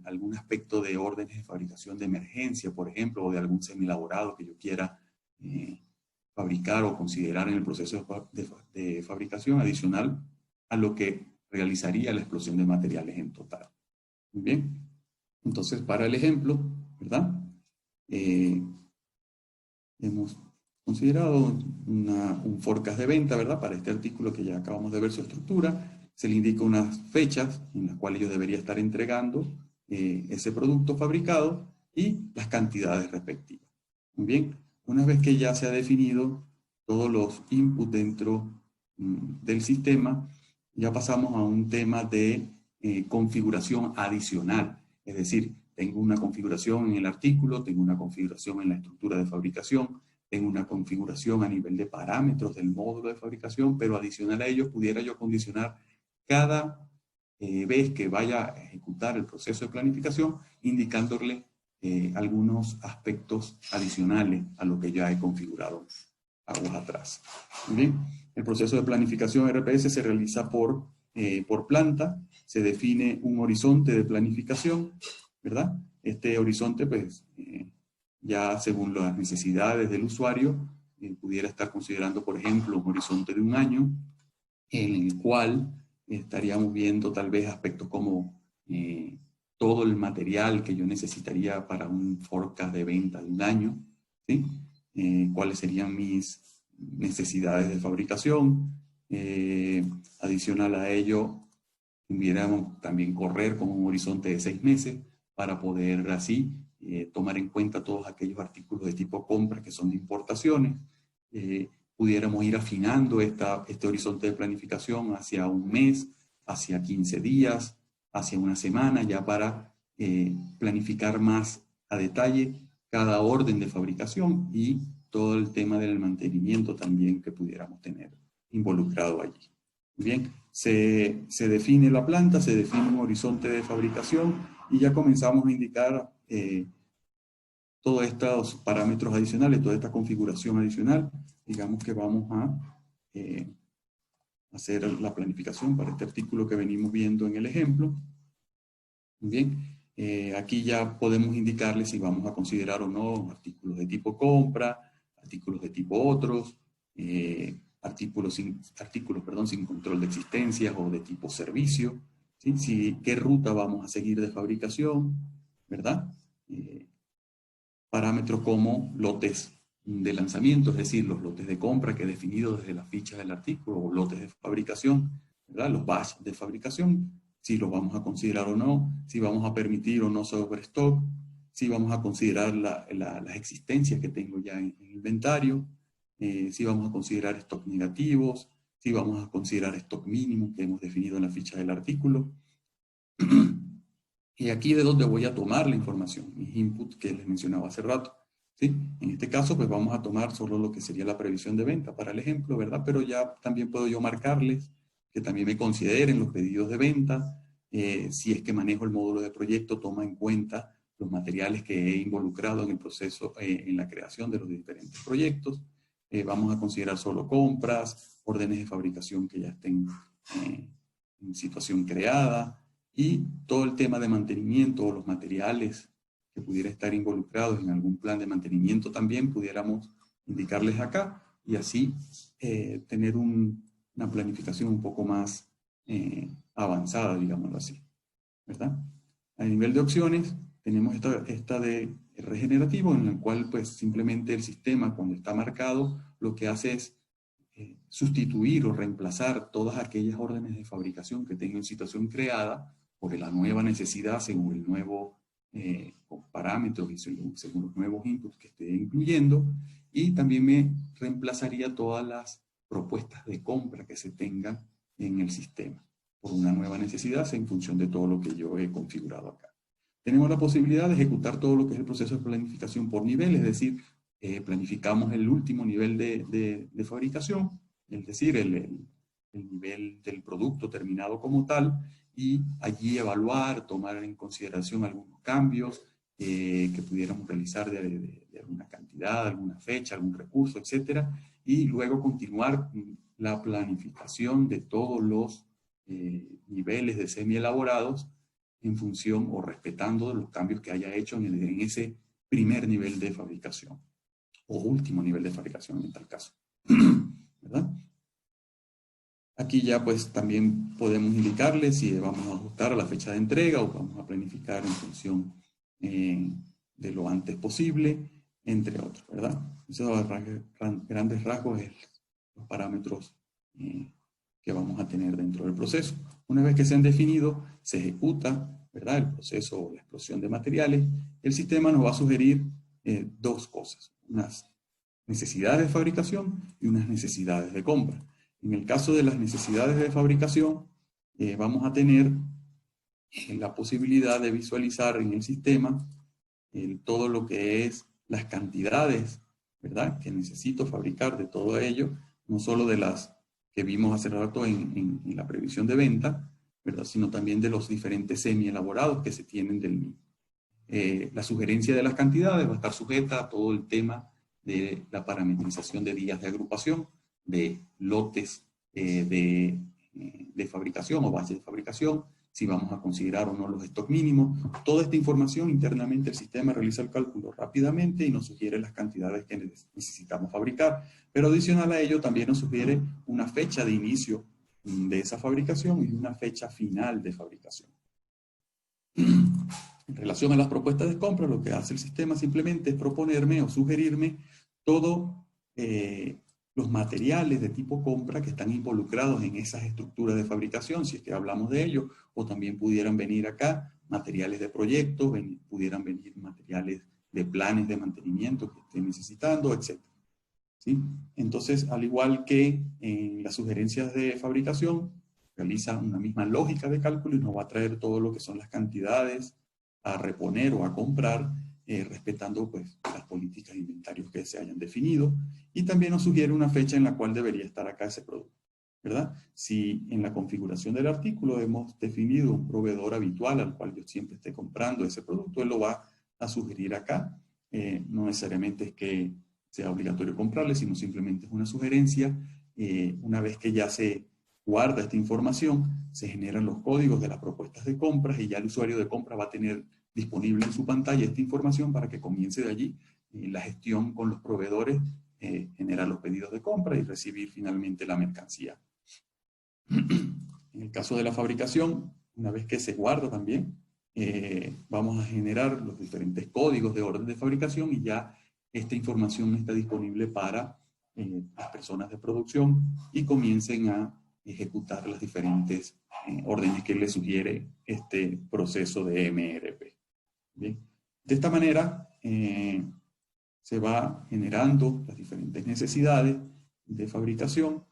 algún aspecto de órdenes de fabricación de emergencia, por ejemplo, o de algún semielaborado que yo quiera fabricar o considerar en el proceso de fabricación adicional a lo que realizaría la explosión de materiales en total. Muy bien. Entonces, para el ejemplo, ¿verdad? Hemos considerado un forecast de venta, ¿verdad? Para este artículo que ya acabamos de ver su estructura. Se le indica unas fechas en las cuales yo debería estar entregando ese producto fabricado y las cantidades respectivas. Muy bien. Una vez que ya se ha definido todos los inputs dentro del sistema, ya pasamos a un tema de configuración adicional. Es decir, tengo una configuración en el artículo, tengo una configuración en la estructura de fabricación, tengo una configuración a nivel de parámetros del módulo de fabricación, pero adicional a ello pudiera yo condicionar cada vez que vaya a ejecutar el proceso de planificación, indicándole algunos aspectos adicionales a lo que ya he configurado aguas atrás. Bien, el proceso de planificación RPS se realiza por planta, se define un horizonte de planificación, ¿verdad? Este horizonte, pues, ya según las necesidades del usuario, pudiera estar considerando, por ejemplo, un horizonte de un año, en el cual estaríamos viendo tal vez aspectos como todo el material que yo necesitaría para un forecast de venta de un año, ¿sí? Cuáles serían mis necesidades de fabricación. Adicional a ello, pudiéramos también correr con un horizonte de 6 meses para poder así tomar en cuenta todos aquellos artículos de tipo compra que son de importaciones. Pudiéramos ir afinando este horizonte de planificación hacia un mes, hacia 15 días, hacia una semana, ya para planificar más a detalle cada orden de fabricación y todo el tema del mantenimiento también que pudiéramos tener involucrado allí. Bien, se define la planta, se define un horizonte de fabricación y ya comenzamos a indicar todos estos parámetros adicionales, toda esta configuración adicional. Digamos que vamos a hacer la planificación para este artículo que venimos viendo en el ejemplo. Bien, aquí ya podemos indicarle si vamos a considerar o no artículos de tipo compra, artículos de tipo otros, artículos sin control de existencias o de tipo servicio, ¿sí? Qué ruta vamos a seguir de fabricación, ¿verdad? Parámetros como lotes de lanzamiento, es decir, los lotes de compra que he definido desde la ficha del artículo, o lotes de fabricación, ¿verdad? Los batch de fabricación, si los vamos a considerar o no, si vamos a permitir o no sobrestock, si vamos a considerar las existencias que tengo ya en inventario, si vamos a considerar stock negativos, si vamos a considerar stock mínimo que hemos definido en la ficha del artículo. Y aquí de donde voy a tomar la información, mis inputs que les mencionaba hace rato, ¿sí? En este caso, pues vamos a tomar solo lo que sería la previsión de venta para el ejemplo, ¿verdad? Pero ya también puedo yo marcarles que también me consideren los pedidos de venta. Si es que manejo el módulo de proyecto, toma en cuenta los materiales que he involucrado en el proceso, en la creación de los diferentes proyectos. Vamos a considerar solo compras, órdenes de fabricación que ya estén en situación creada, y todo el tema de mantenimiento o los materiales que pudiera estar involucrados en algún plan de mantenimiento también pudiéramos indicarles acá y así tener una planificación un poco más avanzada, digámoslo así, ¿verdad? A nivel de opciones tenemos esta de regenerativo, en el cual pues simplemente el sistema cuando está marcado lo que hace es sustituir o reemplazar todas aquellas órdenes de fabricación que tengan situación creada por la nueva necesidad según el nuevo parámetros y según los nuevos inputs que esté incluyendo, y también me reemplazaría todas las propuestas de compra que se tengan en el sistema por una nueva necesidad en función de todo lo que yo he configurado acá. Tenemos la posibilidad de ejecutar todo lo que es el proceso de planificación por nivel, es decir, planificamos el último nivel de fabricación, es decir, el nivel del producto terminado como tal, y allí evaluar, tomar en consideración algunos cambios que pudiéramos realizar de alguna cantidad, alguna fecha, algún recurso, etc. Y luego continuar la planificación de todos los niveles de semi-elaborados en función o respetando los cambios que haya hecho en ese primer nivel de fabricación o último nivel de fabricación en tal caso, ¿verdad? Aquí ya pues también podemos indicarle si vamos a ajustar a la fecha de entrega o vamos a planificar en función de lo antes posible, entre otros, ¿verdad? Eso a grandes rasgos es los parámetros que vamos a tener dentro del proceso. Una vez que se han definido, se ejecuta, ¿verdad? El proceso o la explosión de materiales. El sistema nos va a sugerir dos cosas, unas necesidades de fabricación y unas necesidades de compra. En el caso de las necesidades de fabricación, vamos a tener la posibilidad de visualizar en el sistema todo lo que es las cantidades, ¿verdad?, que necesito fabricar de todo ello, no solo de las que vimos hace rato en la previsión de venta, ¿verdad?, sino también de los diferentes semi-elaborados que se tienen del mismo. La sugerencia de las cantidades va a estar sujeta a todo el tema de la parametrización de días de agrupación, de lotes de fabricación o bases de fabricación, si vamos a considerar o no los stocks mínimos. Toda esta información internamente el sistema realiza el cálculo rápidamente y nos sugiere las cantidades que necesitamos fabricar. Pero adicional a ello también nos sugiere una fecha de inicio de esa fabricación y una fecha final de fabricación. En relación a las propuestas de compra, lo que hace el sistema simplemente es proponerme o sugerirme todos los materiales de tipo compra que están involucrados en esas estructuras de fabricación, si es que hablamos de ello, o también pudieran venir acá materiales de proyectos, pudieran venir materiales de planes de mantenimiento que estén necesitando, etc. ¿Sí? Entonces, al igual que en las sugerencias de fabricación, realiza una misma lógica de cálculo y nos va a traer todo lo que son las cantidades a reponer o a comprar, respetando pues las políticas de inventarios que se hayan definido, y también nos sugiere una fecha en la cual debería estar acá ese producto, ¿verdad? Si en la configuración del artículo hemos definido un proveedor habitual al cual yo siempre esté comprando ese producto, él lo va a sugerir acá. No necesariamente es que sea obligatorio comprarle, sino simplemente es una sugerencia. Una vez que ya se guarda esta información, se generan los códigos de las propuestas de compras y ya el usuario de compra va a tener disponible en su pantalla esta información para que comience de allí la gestión con los proveedores, generar los pedidos de compra y recibir finalmente la mercancía. En el caso de la fabricación, una vez que se guarda también, vamos a generar los diferentes códigos de orden de fabricación y ya esta información está disponible para las personas de producción y comiencen a ejecutar las diferentes órdenes que les sugiere este proceso de MRP. Bien. De esta manera se va generando las diferentes necesidades de fabricación,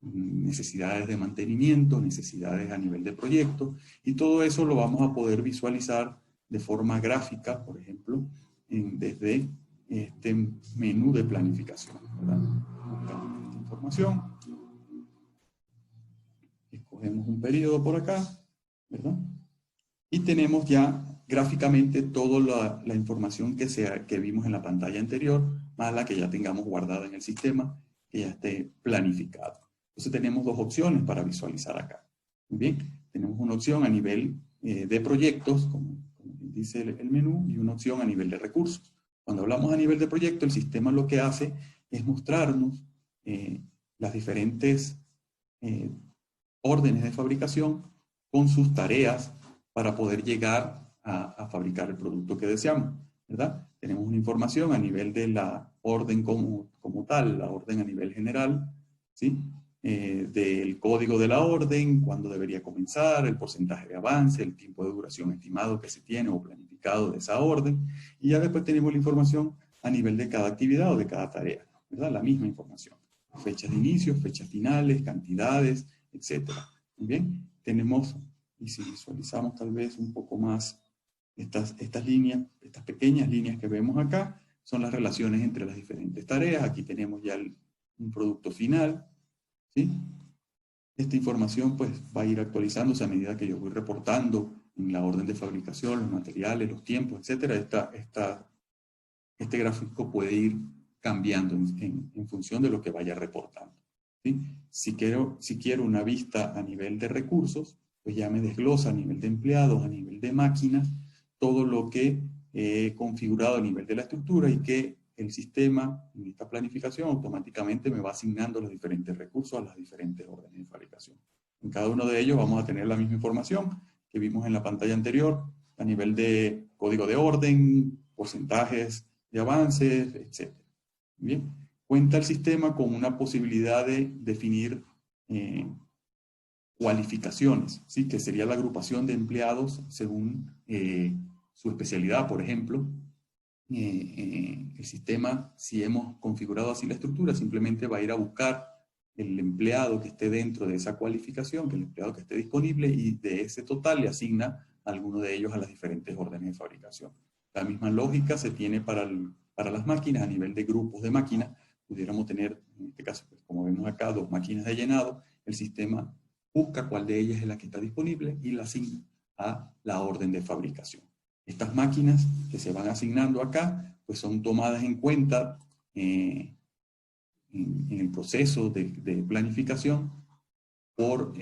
necesidades de mantenimiento, necesidades a nivel de proyecto, y todo eso lo vamos a poder visualizar de forma gráfica, por ejemplo, desde este menú de planificación, ¿verdad? Buscamos esta información, escogemos un periodo por acá, ¿verdad? Y tenemos ya gráficamente toda la información que vimos en la pantalla anterior, más la que ya tengamos guardada en el sistema, que ya esté planificado. Entonces tenemos dos opciones para visualizar acá. Muy bien, tenemos una opción a nivel de proyectos, como dice el menú, y una opción a nivel de recursos. Cuando hablamos a nivel de proyecto, el sistema lo que hace es mostrarnos las diferentes órdenes de fabricación con sus tareas para poder llegar a fabricar el producto que deseamos, ¿verdad? Tenemos una información a nivel de la orden como tal, la orden a nivel general, ¿sí? Del código de la orden, cuándo debería comenzar, el porcentaje de avance, el tiempo de duración estimado que se tiene o planificado de esa orden, y ya después tenemos la información a nivel de cada actividad o de cada tarea, ¿verdad? La misma información. Fechas de inicio, fechas finales, cantidades, etc. Muy bien, tenemos, y si visualizamos tal vez un poco más estas líneas, estas pequeñas líneas que vemos acá, son las relaciones entre las diferentes tareas. Aquí tenemos ya un producto final, ¿sí? Esta información pues va a ir actualizándose a medida que yo voy reportando en la orden de fabricación, los materiales, los tiempos, etc. Este gráfico puede ir cambiando en función de lo que vaya reportando, ¿sí? Si quiero una vista a nivel de recursos, pues ya me desglosa a nivel de empleados, a nivel de máquinas, todo lo que he configurado a nivel de la estructura y que el sistema en esta planificación automáticamente me va asignando los diferentes recursos a las diferentes órdenes de fabricación. En cada uno de ellos vamos a tener la misma información que vimos en la pantalla anterior, a nivel de código de orden, porcentajes de avances, etc. Bien, cuenta el sistema con una posibilidad de definir cualificaciones, ¿sí? Que sería la agrupación de empleados según su especialidad, por ejemplo. El sistema, si hemos configurado así la estructura, simplemente va a ir a buscar el empleado que esté dentro de esa cualificación, que el empleado que esté disponible, y de ese total le asigna a alguno de ellos a las diferentes órdenes de fabricación. La misma lógica se tiene para las máquinas a nivel de grupos de máquinas. Pudiéramos tener, en este caso, pues, como vemos acá, 2 máquinas de llenado. El sistema busca cuál de ellas es la que está disponible y la asigna a la orden de fabricación. Estas máquinas que se van asignando acá, pues son tomadas en cuenta en el proceso de planificación por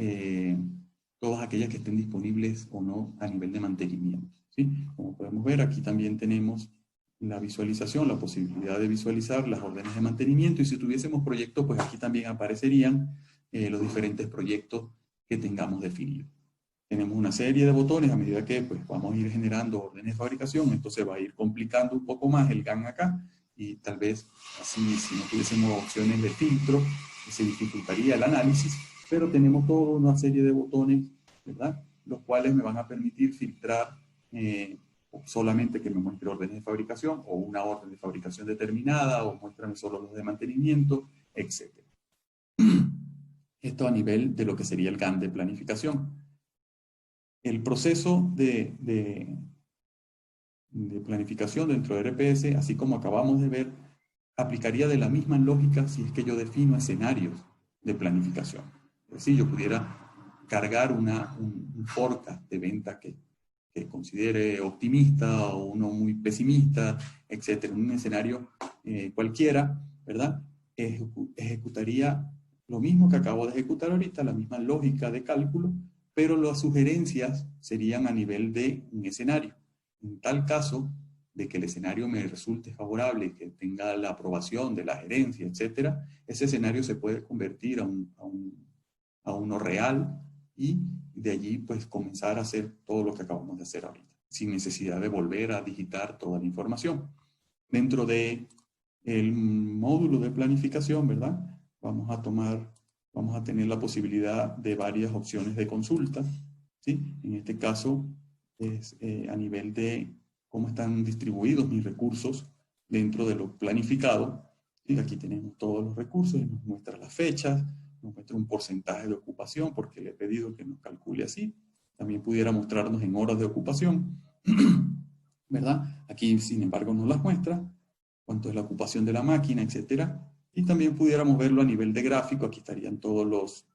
todas aquellas que estén disponibles o no a nivel de mantenimiento, ¿sí? Como podemos ver, aquí también tenemos la visualización, la posibilidad de visualizar las órdenes de mantenimiento, y si tuviésemos proyectos, pues aquí también aparecerían los diferentes proyectos que tengamos definidos. Tenemos una serie de botones a medida que pues, vamos a ir generando órdenes de fabricación. Esto se va a ir complicando un poco más el GAN acá, y tal vez así, si no tuviésemos opciones de filtro, se dificultaría el análisis, pero tenemos toda una serie de botones, ¿verdad? Los cuales me van a permitir filtrar solamente que me muestre órdenes de fabricación, o una orden de fabricación determinada, o muéstrame solo los de mantenimiento, etc. Esto a nivel de lo que sería el GAN de planificación. El proceso de planificación dentro de RPS, así como acabamos de ver, aplicaría de la misma lógica si es que yo defino escenarios de planificación. Es decir, yo pudiera cargar un forecast de venta que considere optimista o uno muy pesimista, etcétera, un escenario cualquiera, ¿verdad? Ejecutaría lo mismo que acabo de ejecutar ahorita, la misma lógica de cálculo, pero las sugerencias serían a nivel de un escenario. En tal caso, de que el escenario me resulte favorable, que tenga la aprobación de la gerencia, etcétera, ese escenario se puede convertir a uno real y de allí pues comenzar a hacer todo lo que acabamos de hacer ahorita, sin necesidad de volver a digitar toda la información. Dentro de el módulo de planificación, ¿verdad? Vamos a tener la posibilidad de varias opciones de consulta, ¿sí? En este caso es a nivel de cómo están distribuidos mis recursos dentro de lo planificado. ¿Sí? Aquí tenemos todos los recursos y nos muestra las fechas, nos muestra un porcentaje de ocupación porque le he pedido que nos calcule así. También pudiera mostrarnos en horas de ocupación, ¿verdad? Aquí, sin embargo, nos las muestra, cuánto es la ocupación de la máquina, etcétera. Y también pudiéramos verlo a nivel de gráfico. Aquí estarían todos los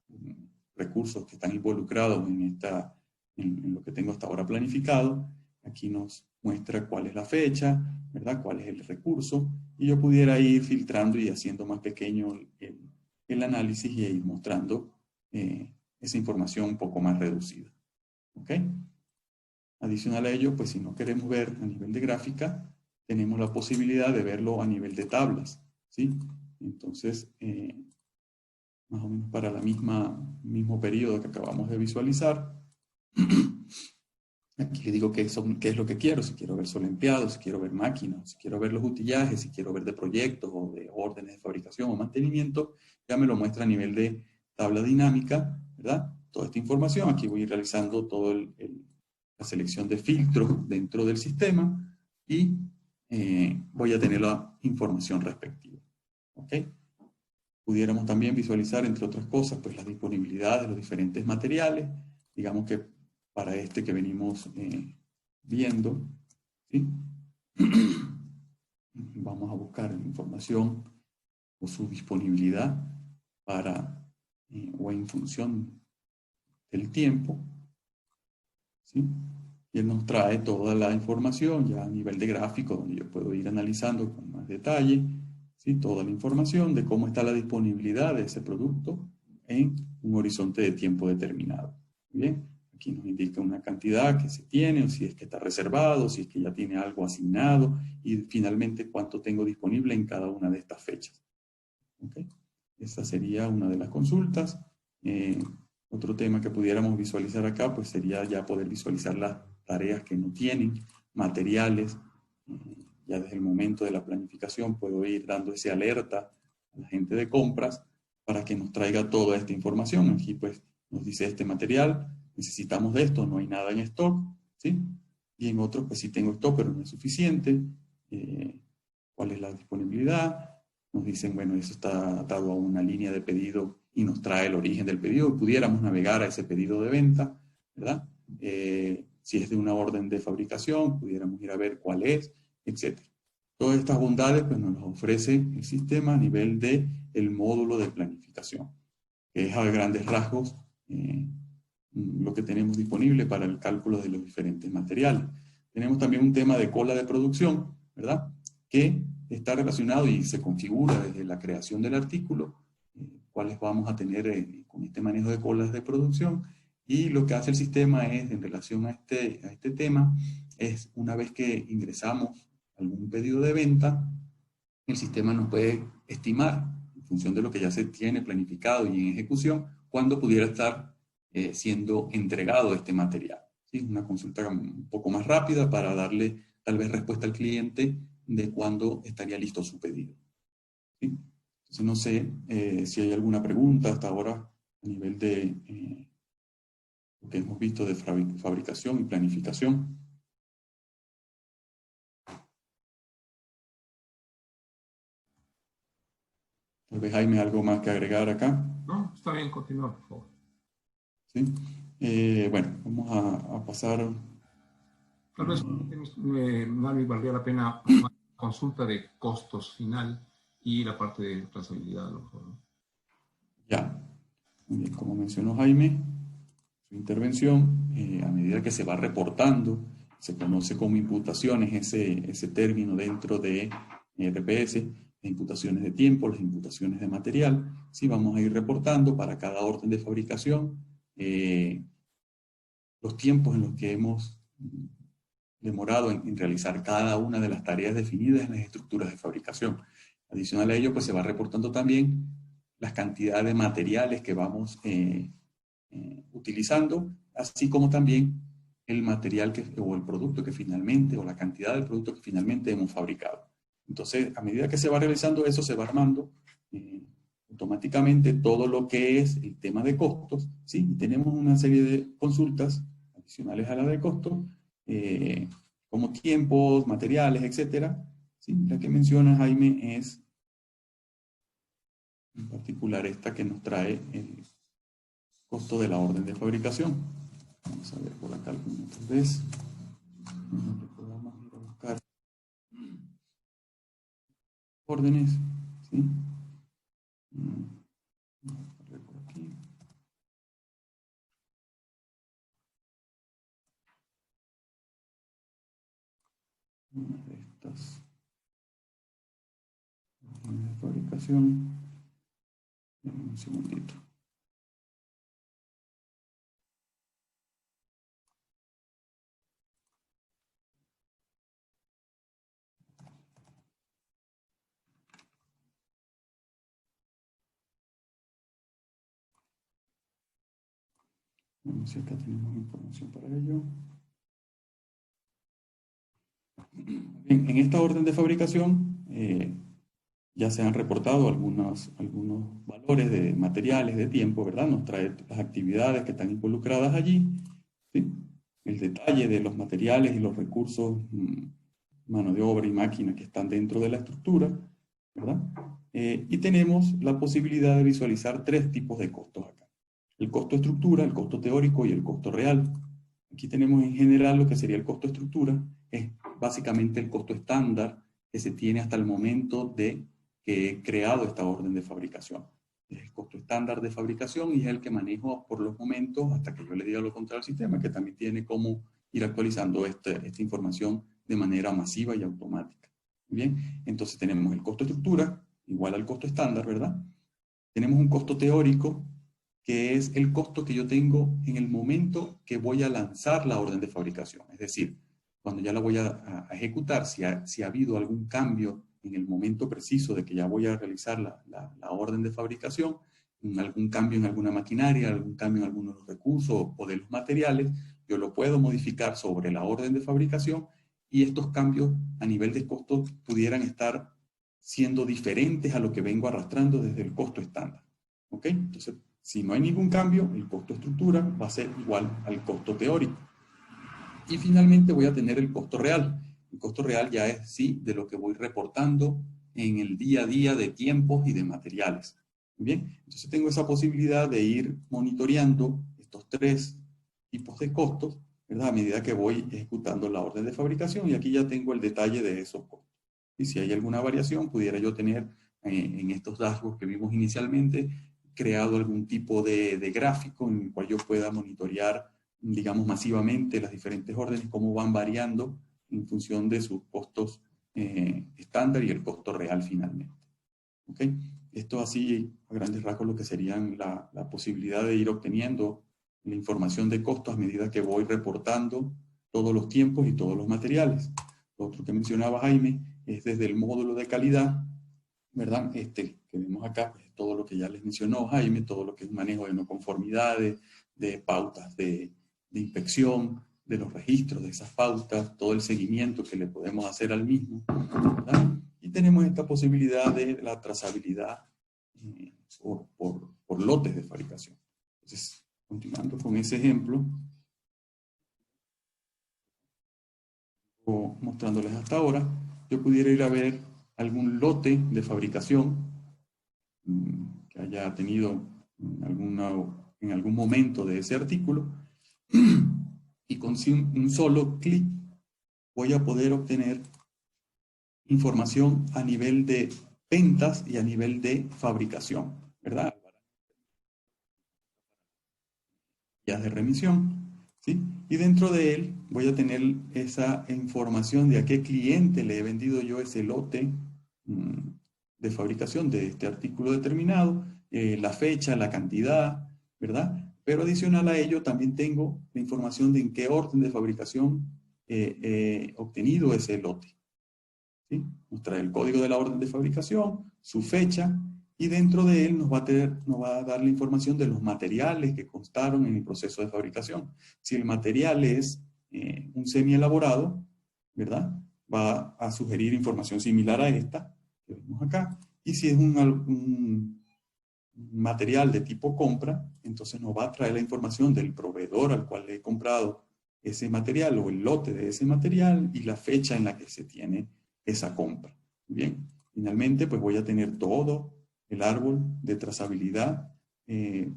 recursos que están involucrados en lo que tengo hasta ahora planificado. Aquí nos muestra cuál es la fecha, ¿verdad? Cuál es el recurso. Y yo pudiera ir filtrando y haciendo más pequeño el análisis y ir mostrando esa información un poco más reducida. ¿Ok? Adicional a ello, pues si no queremos ver a nivel de gráfica, tenemos la posibilidad de verlo a nivel de tablas, ¿sí? Entonces, más o menos para el mismo periodo que acabamos de visualizar, aquí le digo qué es lo que quiero, si quiero ver solo empleados, si quiero ver máquinas, si quiero ver los utillajes, si quiero ver de proyectos o de órdenes de fabricación o mantenimiento, ya me lo muestra a nivel de tabla dinámica, ¿verdad? Toda esta información, aquí voy a ir realizando toda la selección de filtros dentro del sistema y voy a tener la información respectiva, ¿ok? Pudiéramos también visualizar, entre otras cosas, pues la disponibilidad de los diferentes materiales, digamos que para este que venimos viendo, ¿sí? Vamos a buscar información o su disponibilidad para o en función del tiempo, ¿sí? Y él nos trae toda la información ya a nivel de gráfico, donde yo puedo ir analizando con más detalle, ¿sí? Toda la información de cómo está la disponibilidad de ese producto en un horizonte de tiempo determinado. Bien, aquí nos indica una cantidad que se tiene, o si es que está reservado, si es que ya tiene algo asignado, y finalmente cuánto tengo disponible en cada una de estas fechas. ¿Okay? Esta sería una de las consultas. Otro tema que pudiéramos visualizar acá, pues sería ya poder visualizar las tareas que no tienen, materiales. Ya desde el momento de la planificación puedo ir dando ese alerta a la gente de compras para que nos traiga toda esta información. Aquí pues nos dice este material, necesitamos de esto, no hay nada en stock, ¿sí? Y en otros pues sí tengo stock, pero no es suficiente. ¿Cuál es la disponibilidad? Nos dicen, bueno, eso está atado a una línea de pedido y nos trae el origen del pedido. Pudiéramos navegar a ese pedido de venta, ¿verdad? Si es de una orden de fabricación, pudiéramos ir a ver cuál es, etc. Todas estas bondades pues, nos las ofrece el sistema a nivel del módulo de planificación, que es a grandes rasgos lo que tenemos disponible para el cálculo de los diferentes materiales. Tenemos también un tema de cola de producción, ¿verdad? Que está relacionado y se configura desde la creación del artículo, cuáles vamos a tener con este manejo de colas de producción. Y lo que hace el sistema es, en relación a este tema, es una vez que ingresamos algún pedido de venta, el sistema nos puede estimar, en función de lo que ya se tiene planificado y en ejecución, cuándo pudiera estar siendo entregado este material. ¿Sí? Una consulta un poco más rápida para darle tal vez respuesta al cliente de cuándo estaría listo su pedido. ¿Sí? Entonces no sé si hay alguna pregunta hasta ahora a nivel de lo que hemos visto de fabricación y planificación. Tal vez Jaime, algo más que agregar acá. No, está bien, continúa, por favor. ¿Sí? Bueno, vamos a pasar. Tal vez, Manuel, valdría la pena una consulta de costos final y la parte de trazabilidad, a lo mejor, ¿no? Ya, muy bien, como mencionó Jaime, su intervención, a medida que se va reportando, se conoce como imputaciones ese término dentro de RPS, las imputaciones de tiempo, las imputaciones de material, sí vamos a ir reportando para cada orden de fabricación los tiempos en los que hemos demorado en realizar cada una de las tareas definidas en las estructuras de fabricación. Adicional a ello, pues se va reportando también las cantidades de materiales que vamos utilizando, así como también el material o el producto que finalmente, o la cantidad del producto que finalmente hemos fabricado. Entonces, a medida que se va realizando eso, se va armando automáticamente todo lo que es el tema de costos, ¿sí? Y tenemos una serie de consultas adicionales a la de costos, como tiempos, materiales, etcétera. ¿Sí? La que menciona Jaime es en particular esta que nos trae el costo de la orden de fabricación. Vamos a ver por acá alguna otra vez. Donde podamos ir a buscar órdenes. ¿Sí? Vamos a ver por aquí. Una de estas órdenes de fabricación. Un segundito. Vamos a ver si acá tenemos información para ello. Bien, en esta orden de fabricación ya se han reportado algunos valores de materiales, de tiempo, ¿verdad? Nos trae las actividades que están involucradas allí, ¿sí? El detalle de los materiales y los recursos, mano de obra y máquina que están dentro de la estructura, ¿verdad? Y tenemos la posibilidad de visualizar tres tipos de costos acá. El costo estructura, el costo teórico y el costo real. Aquí tenemos en general lo que sería el costo estructura, es básicamente el costo estándar que se tiene hasta el momento de que he creado esta orden de fabricación. Es el costo estándar de fabricación y es el que manejo por los momentos hasta que yo le diga lo contrario al sistema, que también tiene cómo ir actualizando esta información de manera masiva y automática. Bien, entonces tenemos el costo estructura igual al costo estándar, ¿verdad? Tenemos un costo teórico que es el costo que yo tengo en el momento que voy a lanzar la orden de fabricación. Es decir, cuando ya la voy a ejecutar, si ha habido algún cambio en el momento preciso de que ya voy a realizar la orden de fabricación, algún cambio en alguna maquinaria, algún cambio en algunos de los recursos o de los materiales, yo lo puedo modificar sobre la orden de fabricación y estos cambios a nivel de costos pudieran estar siendo diferentes a lo que vengo arrastrando desde el costo estándar. ¿Ok? Entonces, si no hay ningún cambio, el costo estructura va a ser igual al costo teórico. Y finalmente voy a tener el costo real. El costo real ya es, sí, de lo que voy reportando en el día a día de tiempos y de materiales. Bien, entonces tengo esa posibilidad de ir monitoreando estos tres tipos de costos, ¿verdad? A medida que voy ejecutando la orden de fabricación, y aquí ya tengo el detalle de esos costos. Y si hay alguna variación, pudiera yo tener en estos dashboards que vimos inicialmente, creado algún tipo de gráfico en el cual yo pueda monitorear, digamos, masivamente las diferentes órdenes, cómo van variando en función de sus costos estándar y el costo real finalmente. ¿Ok? Esto así, a grandes rasgos, lo que serían la posibilidad de ir obteniendo la información de costos a medida que voy reportando todos los tiempos y todos los materiales. Lo otro que mencionaba Jaime es desde el módulo de calidad, ¿verdad? Que vemos acá, pues, todo lo que ya les mencionó Jaime, todo lo que es manejo de no conformidades, de pautas de inspección, de los registros de esas pautas, todo el seguimiento que le podemos hacer al mismo, ¿verdad? Y tenemos esta posibilidad de la trazabilidad por lotes de fabricación. Entonces, continuando con ese ejemplo, o mostrándoles hasta ahora, yo pudiera ir a ver algún lote de fabricación que haya tenido en algún momento de ese artículo, y con un solo clic voy a poder obtener información a nivel de ventas y a nivel de fabricación, ¿verdad? Ya de remisión, ¿sí? Y dentro de él voy a tener esa información de a qué cliente le he vendido yo ese lote de fabricación de este artículo determinado, la fecha, la cantidad, ¿verdad? Pero adicional a ello también tengo la información de en qué orden de fabricación he obtenido ese lote, ¿sí? Nos trae el código de la orden de fabricación, su fecha, y dentro de él nos va a dar la información de los materiales que constaron en el proceso de fabricación. Si el material es un semi-elaborado, ¿verdad? Va a sugerir información similar a esta que vemos acá. Y si es un material de tipo compra, entonces nos va a traer la información del proveedor al cual le he comprado ese material o el lote de ese material y la fecha en la que se tiene esa compra. Bien, finalmente pues voy a tener todo el árbol de trazabilidad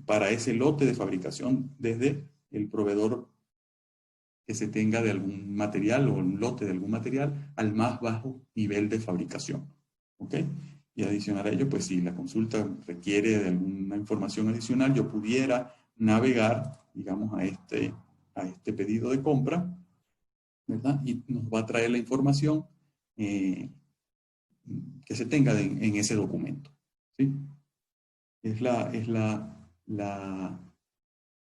para ese lote de fabricación desde el proveedor que se tenga de algún material o un lote de algún material al más bajo nivel de fabricación. ¿Ok? Y adicional a ello, pues si la consulta requiere de alguna información adicional, yo pudiera navegar, digamos, a este pedido de compra, ¿verdad? Y nos va a traer la información que se tenga en ese documento, ¿sí? Es la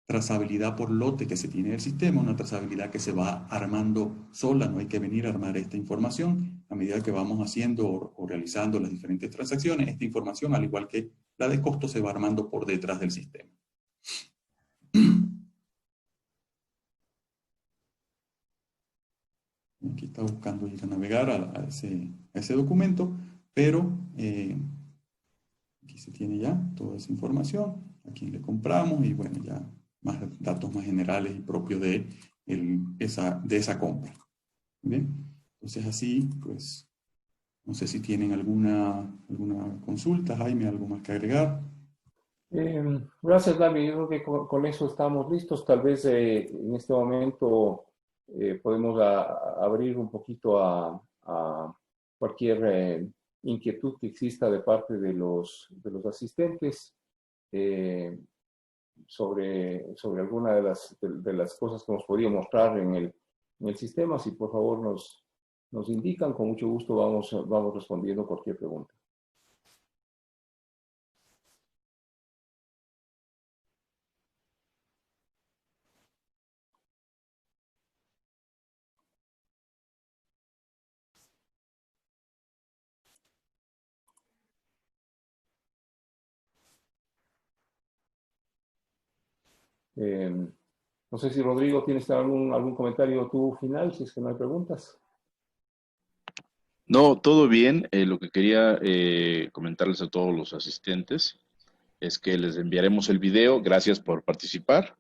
trazabilidad por lote que se tiene en el sistema, una trazabilidad que se va armando sola, no hay que venir a armar esta información. A medida que vamos haciendo o realizando las diferentes transacciones, esta información, al igual que la de costo, se va armando por detrás del sistema. Aquí está buscando ir a navegar a ese documento, pero aquí se tiene ya toda esa información, a quién le compramos y bueno, ya más datos más generales y propios de esa compra. Bien, entonces así, pues, no sé si tienen alguna consulta, Jaime, algo más que agregar. Gracias, Dani. Yo creo que con eso estamos listos. Tal vez en este momento podemos abrir un poquito a cualquier inquietud que exista de parte de los asistentes sobre alguna de las cosas que nos podría mostrar en el sistema. Si por favor nos indican, con mucho gusto vamos respondiendo cualquier pregunta. No sé si Rodrigo tienes algún comentario tú final, si es que no hay preguntas. No, todo bien. Lo que quería comentarles a todos los asistentes es que les enviaremos el video. Gracias por participar.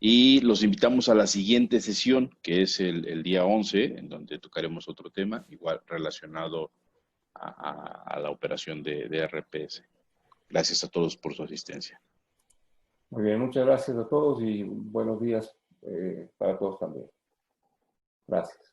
Y los invitamos a la siguiente sesión, que es el día 11, en donde tocaremos otro tema, igual relacionado a la operación de RPS. Gracias a todos por su asistencia. Muy bien, muchas gracias a todos y buenos días para todos también. Gracias.